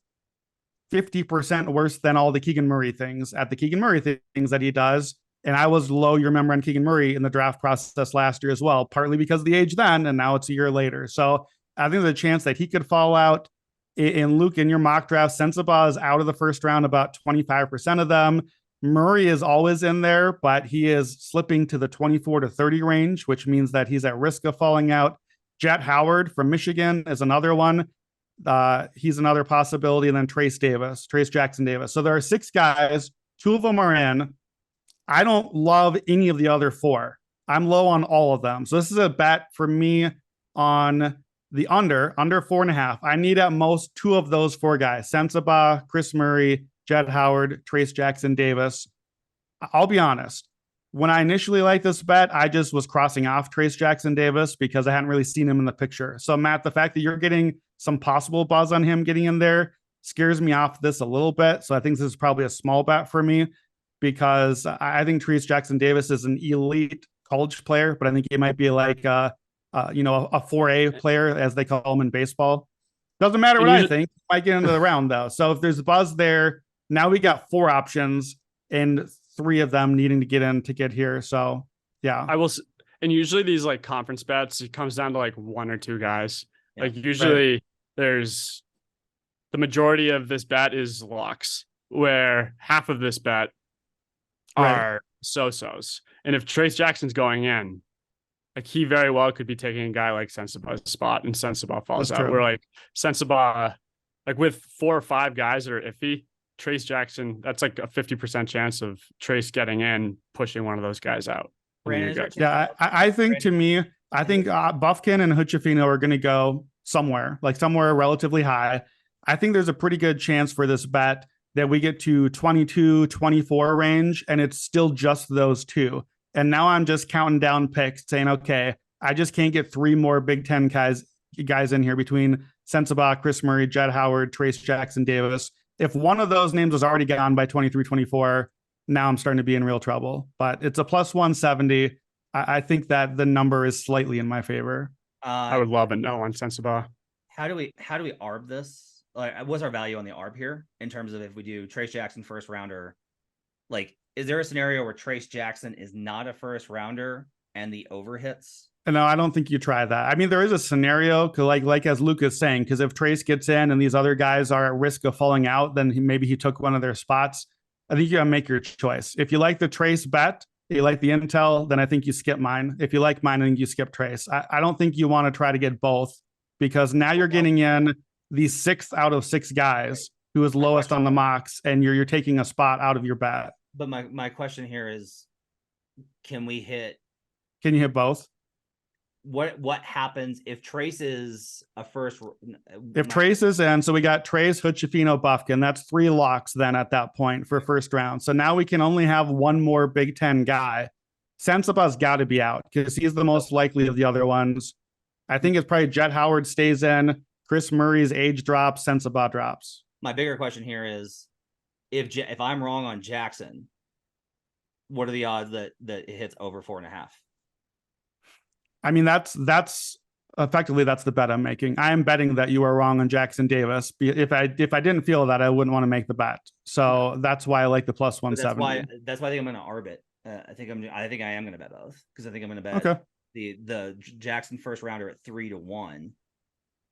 50% worse than all the Keegan Murray things that he does. And I was low, you remember, on Keegan Murray in the draft process last year as well, partly because of the age then, and now it's a year later. So I think there's a chance that he could fall out. In Luke, in your mock draft, Sensabaugh is out of the first round, about 25% of them. Murray is always in there, but he is slipping to the 24 to 30 range, which means that he's at risk of falling out. Jet Howard from Michigan is another one. He's another possibility. And then Trace Jackson Davis. So there are 6 guys. 2 of them are in. I don't love any of the other 4. I'm low on all of them. So this is a bet for me on the under 4.5. I need at most 2 of those 4 guys: Sensabaugh, Chris Murray, Jet Howard, Trace Jackson Davis. I'll be honest. When I initially liked this bet, I just was crossing off Trace Jackson Davis because I hadn't really seen him in the picture. So Matt, the fact that you're getting some possible buzz on him getting in there scares me off this a little bit. So I think this is probably a small bet for me, because I think Trace Jackson Davis is an elite college player, but I think he might be like a 4A player, as they call them in baseball. Doesn't matter what I think. Might get into the round, though. So if there's a buzz there, now we got 4 options and 3 of them needing to get in to get here. So, yeah. I will. And usually these like conference bets, it comes down to like 1 or 2 guys. Yeah, like usually there's the majority of this bet is locks, where half of this bet are so-sos. And if Trace Jackson's going in, like, he very well could be taking a guy like Sensabaugh's spot, and Sensabaugh falls out. We're like Sensabaugh, like with 4 or 5 guys that are iffy, Trace Jackson, that's like a 50% chance of Trace getting in, pushing one of those guys out. Yeah, I think to me, I think Buffkin and Huchefino are going to go somewhere relatively high. I think there's a pretty good chance for this bet that we get to 22, 24 range, and it's still just those two. And now I'm just counting down picks saying, okay, I just can't get three more Big Ten guys in here between Sensabaugh, Chris Murray, Jett Howard, Trace Jackson Davis. If one of those names was already gone by 23, 24, now I'm starting to be in real trouble. But it's a plus 170. I think that the number is slightly in my favor. I would love a no on Sensabaugh. How do we ARB this? Like, what's our value on the ARB here in terms of if we do Trace Jackson first rounder? Like, is there a scenario where Trace Jackson is not a first rounder and the over hits? No, I don't think you try that. I mean, there is a scenario, like as Luke is saying, because if Trace gets in and these other guys are at risk of falling out, then maybe he took one of their spots. I think you gotta make your choice. If you like the Trace bet, you like the intel, then I think you skip mine. If you like mine, I think you skip Trace. I don't think you want to try to get both, because now you're getting in the 6th out of 6 guys who is lowest on the mocks, and you're taking a spot out of your bet. But my question here is, can you hit both? What happens if Trace is a first? If Trace is in, so we got Trace, Huchefino, Buffkin. That's 3 locks then at that point for first round. So now we can only have one more Big Ten guy. Sensabaugh's got to be out because he's the most likely of the other ones. I think it's probably Jett Howard stays in, Chris Murray's age drops, Sensabaugh drops. My bigger question here is, if I'm wrong on Jackson, what are the odds that it hits over 4.5? I mean, that's effectively the bet I'm making. I am betting that you are wrong on Jackson Davis. If I didn't feel that, I wouldn't want to make the bet. So that's why I like the plus 170. That's why I think I'm going to ARB it. I think I am going to bet both, because I think I'm going to bet the Jackson first rounder at 3-1,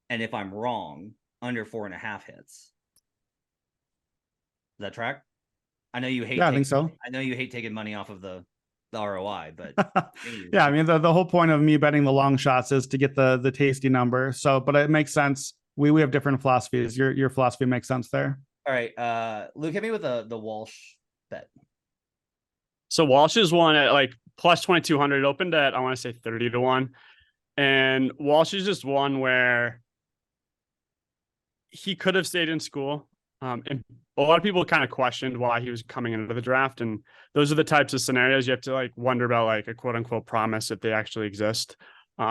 and if I'm wrong, under 4.5 hits. Does that track? I know you hate. Yeah, I think so. I know you hate taking money off of the ROI, but yeah, I mean the whole point of me betting the long shots is to get the tasty number. So, but it makes sense. We have different philosophies. Your philosophy makes sense there. All right, Luke, hit me with the Walsh bet. So Walsh is one at like plus 2,200. Opened at, I want to say 30-1, and Walsh is just one where he could have stayed in school. And a lot of people kind of questioned why he was coming into the draft. And those are the types of scenarios you have to like wonder about, like a quote unquote promise, if they actually exist.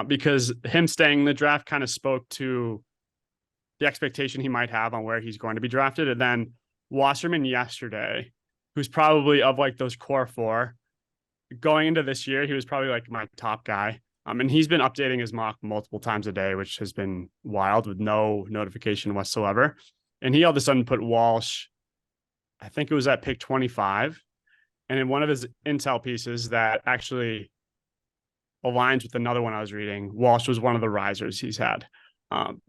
Because him staying in the draft kind of spoke to the expectation he might have on where he's going to be drafted. And then Wasserman yesterday, who's probably of like those core 4 going into this year, he was probably like my top guy. And he's been updating his mock multiple times a day, which has been wild with no notification whatsoever. And he all of a sudden put Walsh, I think it was at pick 25. And in one of his intel pieces that actually aligns with another one I was reading, Walsh was one of the risers he's had. And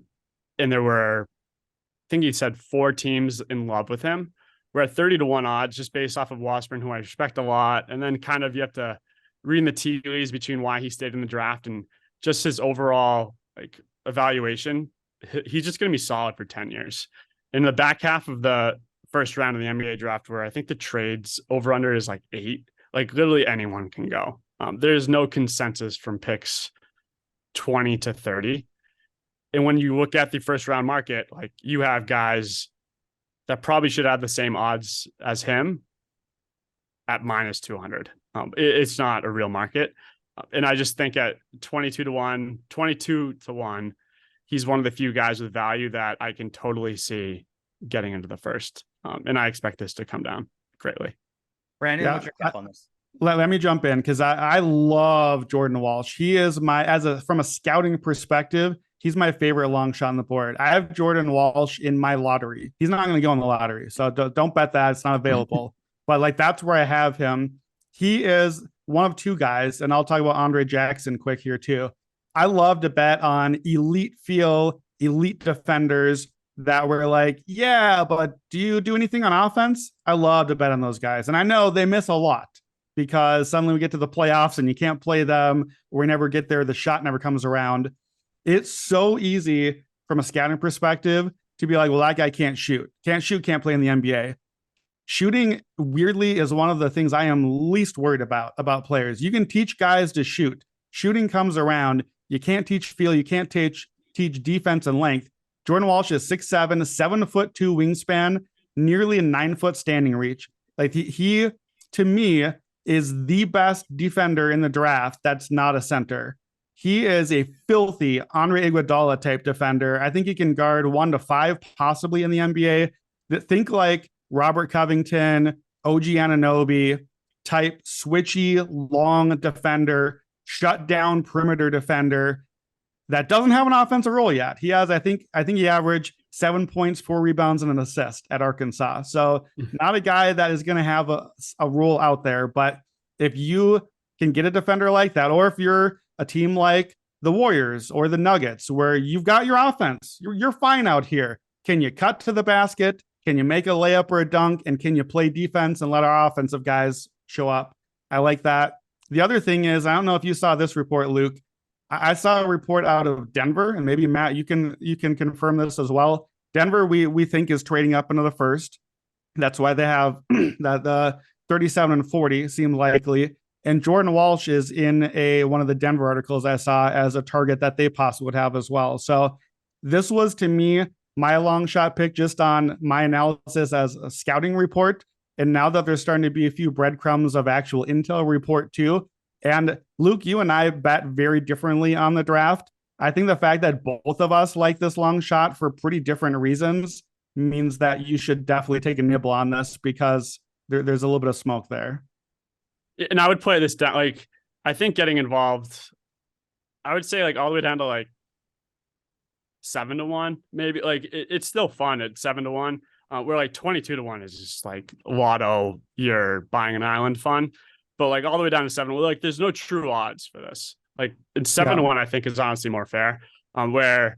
there were, I think he said 4 teams in love with him. We're at 30-1 odds just based off of Wasserman, who I respect a lot. And then kind of you have to read in the tea leaves between why he stayed in the draft and just his overall like evaluation. He's just going to be solid for 10 years. In the back half of the first round of the NBA draft, where I think the trades over under is like 8, like literally anyone can go. There's no consensus from picks 20 to 30. And when you look at the first round market, like you have guys that probably should have the same odds as him at minus 200. It's not a real market. And I just think at 22-1, he's one of the few guys with value that I can totally see getting into the first. And I expect this to come down greatly. Brandon, what's your cap on this? Let me jump in because I love Jordan Walsh. He is from a scouting perspective, he's my favorite long shot on the board. I have Jordan Walsh in my lottery. He's not going to go in the lottery. So don't bet that. It's not available. But like that's where I have him. He is one of 2 guys. And I'll talk about Andre Jackson quick here too. I love to bet on elite defenders that were like, yeah, but do you do anything on offense? I love to bet on those guys. And I know they miss a lot because suddenly we get to the playoffs and you can't play them. Or we never get there. The shot never comes around. It's so easy from a scouting perspective to be like, well, that guy can't shoot, can't play in the NBA. Shooting weirdly is one of the things I am least worried about players. You can teach guys to shoot. shooting comes around, you can't teach feel, you can't teach defense and length. Jordan Walsh is 6'7", 7'2" wingspan, nearly a 9-foot standing reach. Like he to me is the best defender in the draft that's not a center. He is a filthy Andre Iguodala type defender. I think he can guard 1 to 5 possibly in the NBA. Think like Robert Covington, OG Anunoby type switchy long defender, shut down perimeter defender that doesn't have an offensive role yet. He has, I think he averaged 7 points, 4 rebounds, and an assist at Arkansas. So not a guy that is going to have a role out there. But if you can get a defender like that, or if you're a team like the Warriors or the Nuggets, where you've got your offense, you're fine out here. Can you cut to the basket? Can you make a layup or a dunk? And can you play defense and let our offensive guys show up? I like that. The other thing is, I don't know if you saw this report, Luke. I saw a report out of Denver, and maybe Matt, you can confirm this as well. Denver, we think is trading up into the first. That's why they have that 37 and 40 seem likely. And Jordan Walsh is in one of the Denver articles I saw as a target that they possibly would have as well. So this was, to me, my long shot pick just on my analysis as a scouting report. And now that there's starting to be a few breadcrumbs of actual intel report too. And Luke, you and I bet very differently on the draft. I think the fact that both of us like this long shot for pretty different reasons means that you should definitely take a nibble on this, because there's a little bit of smoke there. And I would play this down. Like, I think getting involved, I would say like all the way down to like 7 to 1, maybe. Like it's still fun at 7 to 1. Where like 22 to 1 is just like lotto, you're buying an island fun. But like all the way down to 7, like there's no true odds for this. Like in 7 to 1, I think is honestly more fair. Where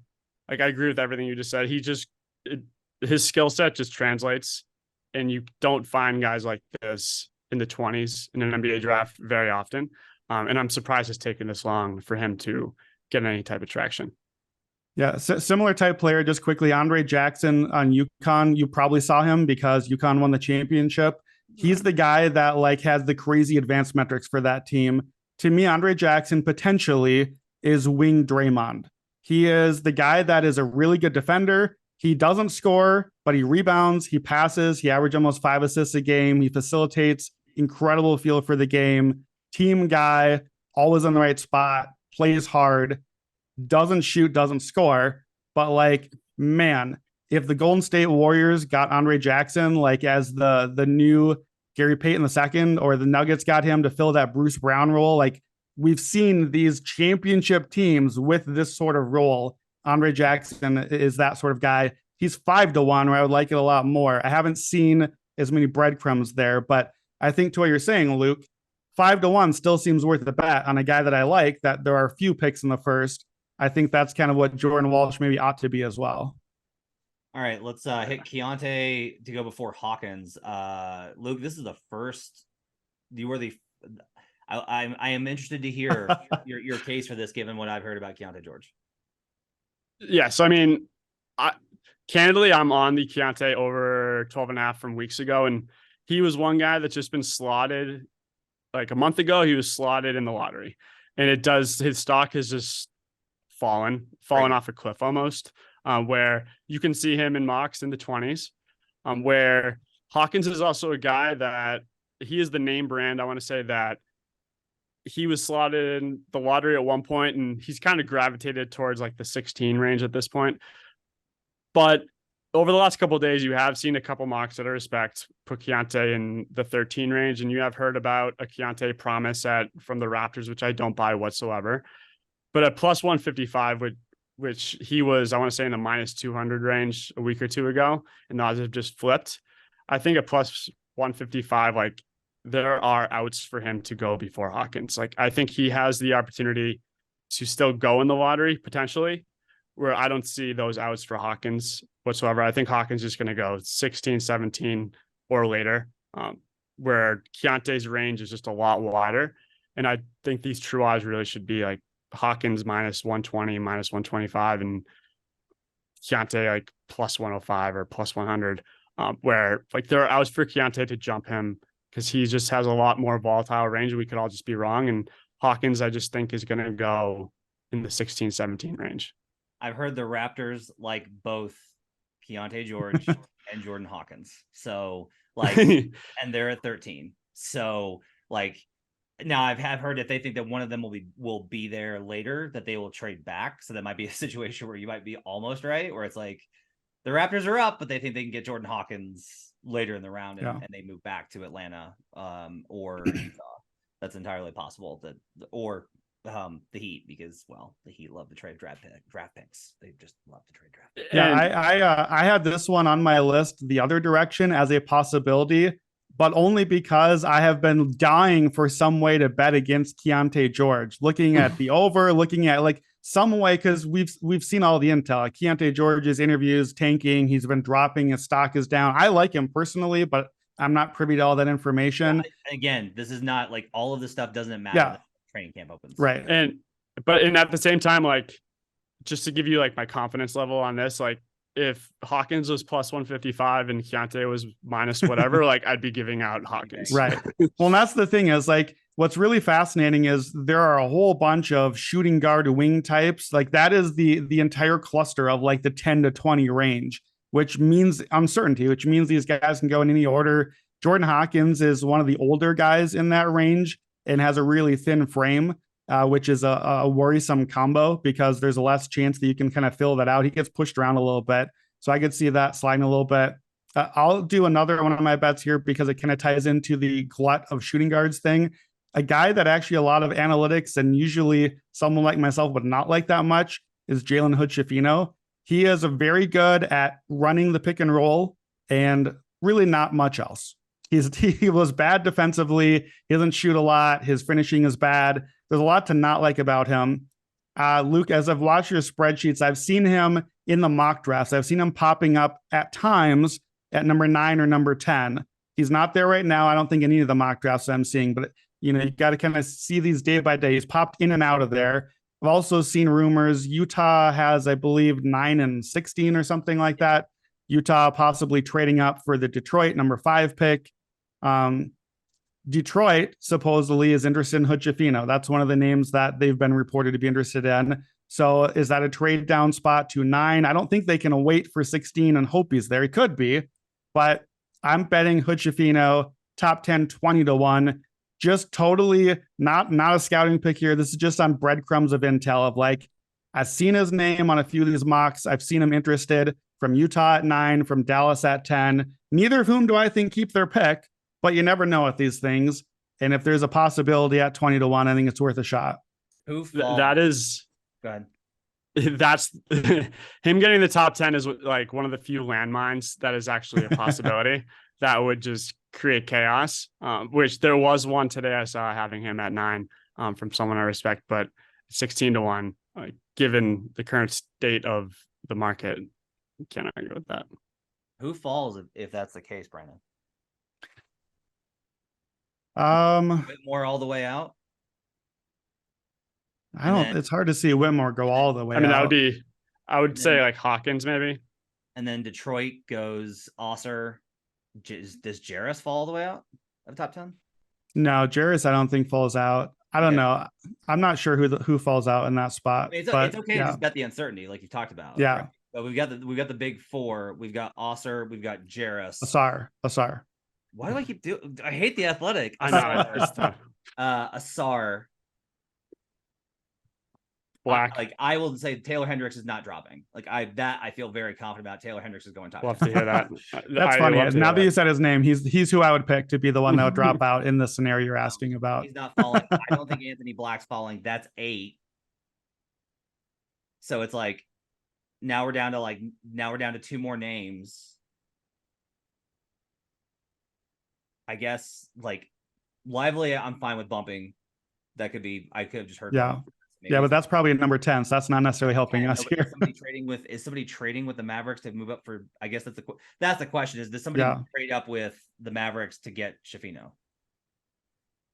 like I agree with everything you just said. His skill set just translates, and you don't find guys like this in the 20s in an NBA draft very often. And I'm surprised it's taken this long for him to get any type of traction. Yeah, similar type player. Just quickly, Andre Jackson on UConn. You probably saw him because UConn won the championship. He's the guy that like has the crazy advanced metrics for that team. To me, Andre Jackson potentially is wing Draymond. He is the guy that is a really good defender. He doesn't score, but he rebounds, he passes, he averages almost 5 assists a game. He facilitates, incredible feel for the game. Team guy, always in the right spot, plays hard, doesn't shoot, doesn't score. But like, man, if the Golden State Warriors got Andre Jackson like as the new Gary Payton II, or the Nuggets got him to fill that Bruce Brown role, like we've seen these championship teams with this sort of role. Andre Jackson is that sort of guy. He's 5 to 1, where I would like it a lot more. I haven't seen as many breadcrumbs there, but I think to what you're saying, Luke, 5 to 1 still seems worth the bet on a guy that I like, that there are a few picks in the first. I think that's kind of what Jordan Walsh maybe ought to be as well. All right, let's hit Keontae to go before Hawkins. Luke, this is the first. You were the. I am interested to hear your case for this, given what I've heard about Keontae George. Yeah, so I mean, candidly, I'm on the Keontae over 12.5 from weeks ago, and he was one guy that's just been slotted. Like a month ago, he was slotted in the lottery, and his stock has just fallen off a cliff almost. Where you can see him in mocks in the 20s. Where Hawkins is also a guy that he is the name brand. I want to say that he was slotted in the lottery at one point, and he's kind of gravitated towards like the 16 range at this point. But over the last couple of days, you have seen a couple mocks that I respect put Keontae in the 13 range, and you have heard about a Keontae promise from the Raptors, which I don't buy whatsoever. But at plus 155, which he was, I want to say, in the minus 200 range a week or two ago, and the odds have just flipped. I think at plus 155, like there are outs for him to go before Hawkins. Like I think he has the opportunity to still go in the lottery potentially, where I don't see those outs for Hawkins whatsoever. I think Hawkins is going to go 16, 17 or later, where Keontae's range is just a lot wider. And I think these true odds really should be like Hawkins minus 120, minus 125, and Keontae like plus 105 or plus 100, where like there are outs for Keontae to jump him because he just has a lot more volatile range. We could all just be wrong. And Hawkins, I just think, is going to go in the 16, 17 range. I've heard the Raptors like both Keontae George and Jordan Hawkins. So like, and they're at 13. So like, now have heard that they think that one of them will be there later, that they will trade back. So that might be a situation where you might be almost right, where it's like the Raptors are up, but they think they can get Jordan Hawkins later in the round, and they move back to Atlanta or Utah. That's entirely possible. Or the Heat, because the Heat love to trade draft picks. They just love to trade draft picks. Yeah, I had this one on my list the other direction as a possibility, but only because I have been dying for some way to bet against Keontae George, looking at the over, looking at like some way, because we've seen all the intel. Keontae George's interviews tanking. He's been dropping. His stock is down. I like him personally, but I'm not privy to all that information. Yeah, again, this is not like all of this stuff doesn't matter. Yeah. Training camp opens. Right. And at the same time, like, just to give you like my confidence level on this, like if Hawkins was plus 155 and Keontae was minus whatever, like I'd be giving out Hawkins. Right. Well, and that's the thing is like, what's really fascinating is there are a whole bunch of shooting guard wing types. Like that is the entire cluster of like the 10 to 20 range, which means uncertainty, which means these guys can go in any order. Jordan Hawkins is one of the older guys in that range and has a really thin frame, which is a worrisome combo because there's a less chance that you can kind of fill that out. He gets pushed around a little bit. So I could see that sliding a little bit. I'll do another one of my bets here because it kind of ties into the glut of shooting guards thing. A guy that actually a lot of analytics and usually someone like myself would not like that much is Jalen Hood-Schifino. He is very good at running the pick and roll and really not much else. He was bad defensively. He doesn't shoot a lot. His finishing is bad. There's a lot to not like about him. Luke, as I've watched your spreadsheets, I've seen him in the mock drafts. I've seen him popping up at times at number 9 or number 10. He's not there right now. I don't think any of the mock drafts I'm seeing, but you got to kind of see these day by day. He's popped in and out of there. I've also seen rumors Utah has, I believe, 9 and 16 or something like that. Utah possibly trading up for the Detroit number 5 pick. Detroit supposedly is interested in Hood-Schifino. That's one of the names that they've been reported to be interested in. So is that a trade down spot to 9? I don't think they can wait for 16 and hope he's there. He could be, but I'm betting Hood-Schifino top 10, 20 to 1. Just totally not a scouting pick here. This is just on breadcrumbs of intel of like, I've seen his name on a few of these mocks. I've seen him interested from Utah at 9, from Dallas at 10. Neither of whom do I think keep their pick, but you never know with these things. And if there's a possibility at 20 to 1, I think it's worth a shot. That is, go ahead. That's him getting the top 10 is like one of the few landmines that is actually a possibility that would just create chaos, which there was one today I saw having him at 9 from someone I respect, but 16 to 1, given the current state of the market, can't argue with that. Who falls if that's the case, Brandon? Whitmore all the way out. It's hard to see Whitmore go all the way. I mean, out. I would say like Hawkins maybe. And then Detroit goes Osser. Does Jarris fall all the way out of top 10? No, Jarris I don't think falls out. I don't know. I'm not sure who falls out in that spot. It's okay to just bet the uncertainty, like you talked about. Yeah. Right? But we've got the big 4. We've got Osser. We've got Jarris. Asar. Why do I keep doing? I hate the Athletic. I know. It's tough. Asar. Black. I will say Taylor Hendricks is not dropping. I feel very confident about Taylor Hendricks is going top. Love to hear that. That's funny. Now that you said his name, he's who I would pick to be the one that would drop out in the scenario you're asking about. He's not falling. I don't think Anthony Black's falling. That's 8. So it's like now we're down to 2 more names. I guess like Lively, I'm fine with bumping. That could be. I could have just heard. Yeah. Yeah, but that's probably number 10, so that's not necessarily helping us here. Is somebody trading with the Mavericks to move up for? I guess that's the question. Is does somebody trade up with the Mavericks to get Schifino?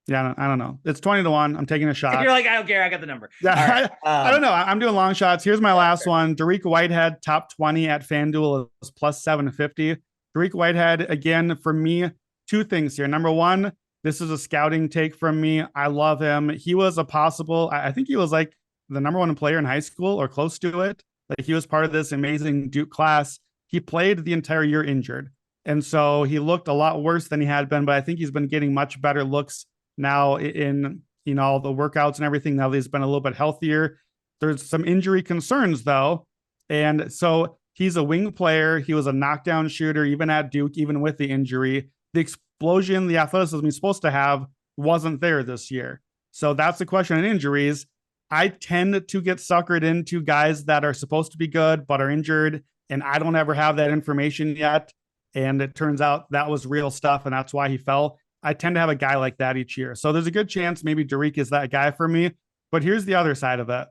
Yeah, I don't know. It's 20 to 1. I'm taking a shot. You're like, I don't care. I got the number. Yeah, right. I don't know. I'm doing long shots. Here's my last one. Derrick Whitehead, top 20 at FanDuel is plus 750. Derrick Whitehead, again, for me, 2 things here. Number 1, This is a scouting take from me. I love him. He was a possible, I think he was like the number one player in high school or close to it. Like he was part of this amazing Duke class. He played the entire year injured. And so he looked a lot worse than he had been, but I think he's been getting much better looks now in, all the workouts and everything. Now that he's been a little bit healthier. There's some injury concerns though. And so he's a wing player. He was a knockdown shooter, even at Duke, even with the injury. The explosion, the athleticism he's supposed to have wasn't there this year. So that's the question on injuries. I tend to get suckered into guys that are supposed to be good, but are injured. And I don't ever have that information yet. And it turns out that was real stuff. And that's why he fell. I tend to have a guy like that each year. So there's a good chance maybe Derrick is that guy for me. But here's the other side of it.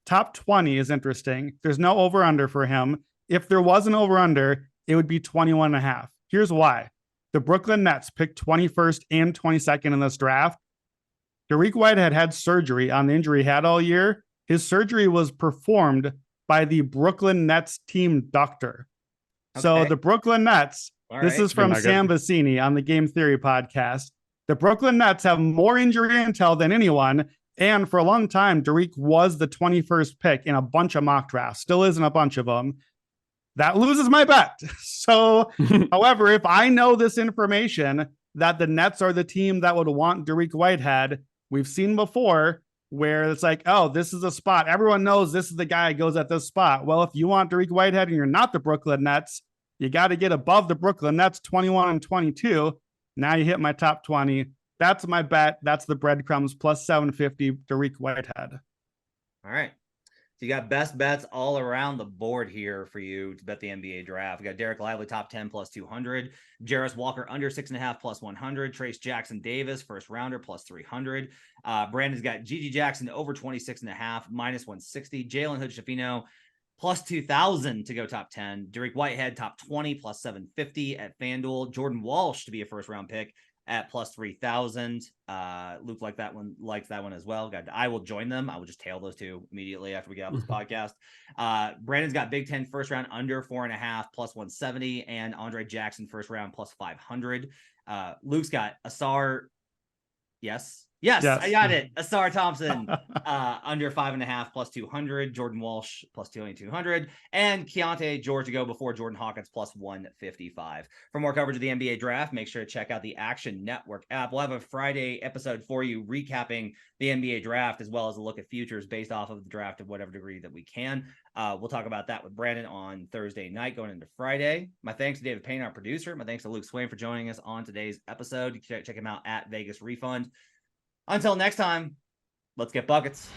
Top 20 is interesting. There's no over under for him. If there was an over under, it would be 21.5. Here's why. The Brooklyn Nets picked 21st and 22nd in this draft. Derrick Whitehead had surgery on the injury he had all year. His surgery was performed by the Brooklyn Nets team doctor. Okay. So the Brooklyn Nets, this is from Sam Vecini on the Game Theory podcast. The Brooklyn Nets have more injury intel than anyone. And for a long time, Derrick was the 21st pick in a bunch of mock drafts. Still is in a bunch of them. That loses my bet. So, however, if I know this information that the Nets are the team that would want Derrick Whitehead, we've seen before where it's like, oh, this is a spot. Everyone knows this is the guy who goes at this spot. Well, if you want Derrick Whitehead and you're not the Brooklyn Nets, you got to get above the Brooklyn Nets 21 and 22. Now you hit my top 20. That's my bet. That's the breadcrumbs plus 750 Derrick Whitehead. All right. So you got best bets all around the board here for you to bet the NBA draft. We got Derrick Lively top 10 plus 200, Jarris Walker under 6.5 plus 100, Trace Jackson Davis first rounder plus 300. Brandon's got Gigi Jackson over 26.5 minus 160, Jalen Hood-Schifino plus 2,000 to go top 10, Derrick Whitehead top 20 plus 750 at FanDuel, Jordan Walsh to be a first round pick at plus 3,000. Luke likes that one as well. I will join them. I will just tail those two immediately after we get off this podcast. Brandon's got Big Ten first round under 4.5 plus 170, and Andre Jackson first round plus 500. Luke's got Asar. Yes, I got it. Asar Thompson under 5.5 plus 200, Jordan Walsh plus 200, and Keontae George to go before Jordan Hawkins plus 155. For more coverage of the NBA draft, make sure to check out the Action Network app. We'll have a Friday episode for you recapping the NBA draft as well as a look at futures based off of the draft of whatever degree that we can. We'll talk about that with Brandon on Thursday night going into Friday. My thanks to David Payne, our producer. My thanks to Luke Swain for joining us on today's episode. Check him out at Vegas Refund. Until next time, let's get buckets.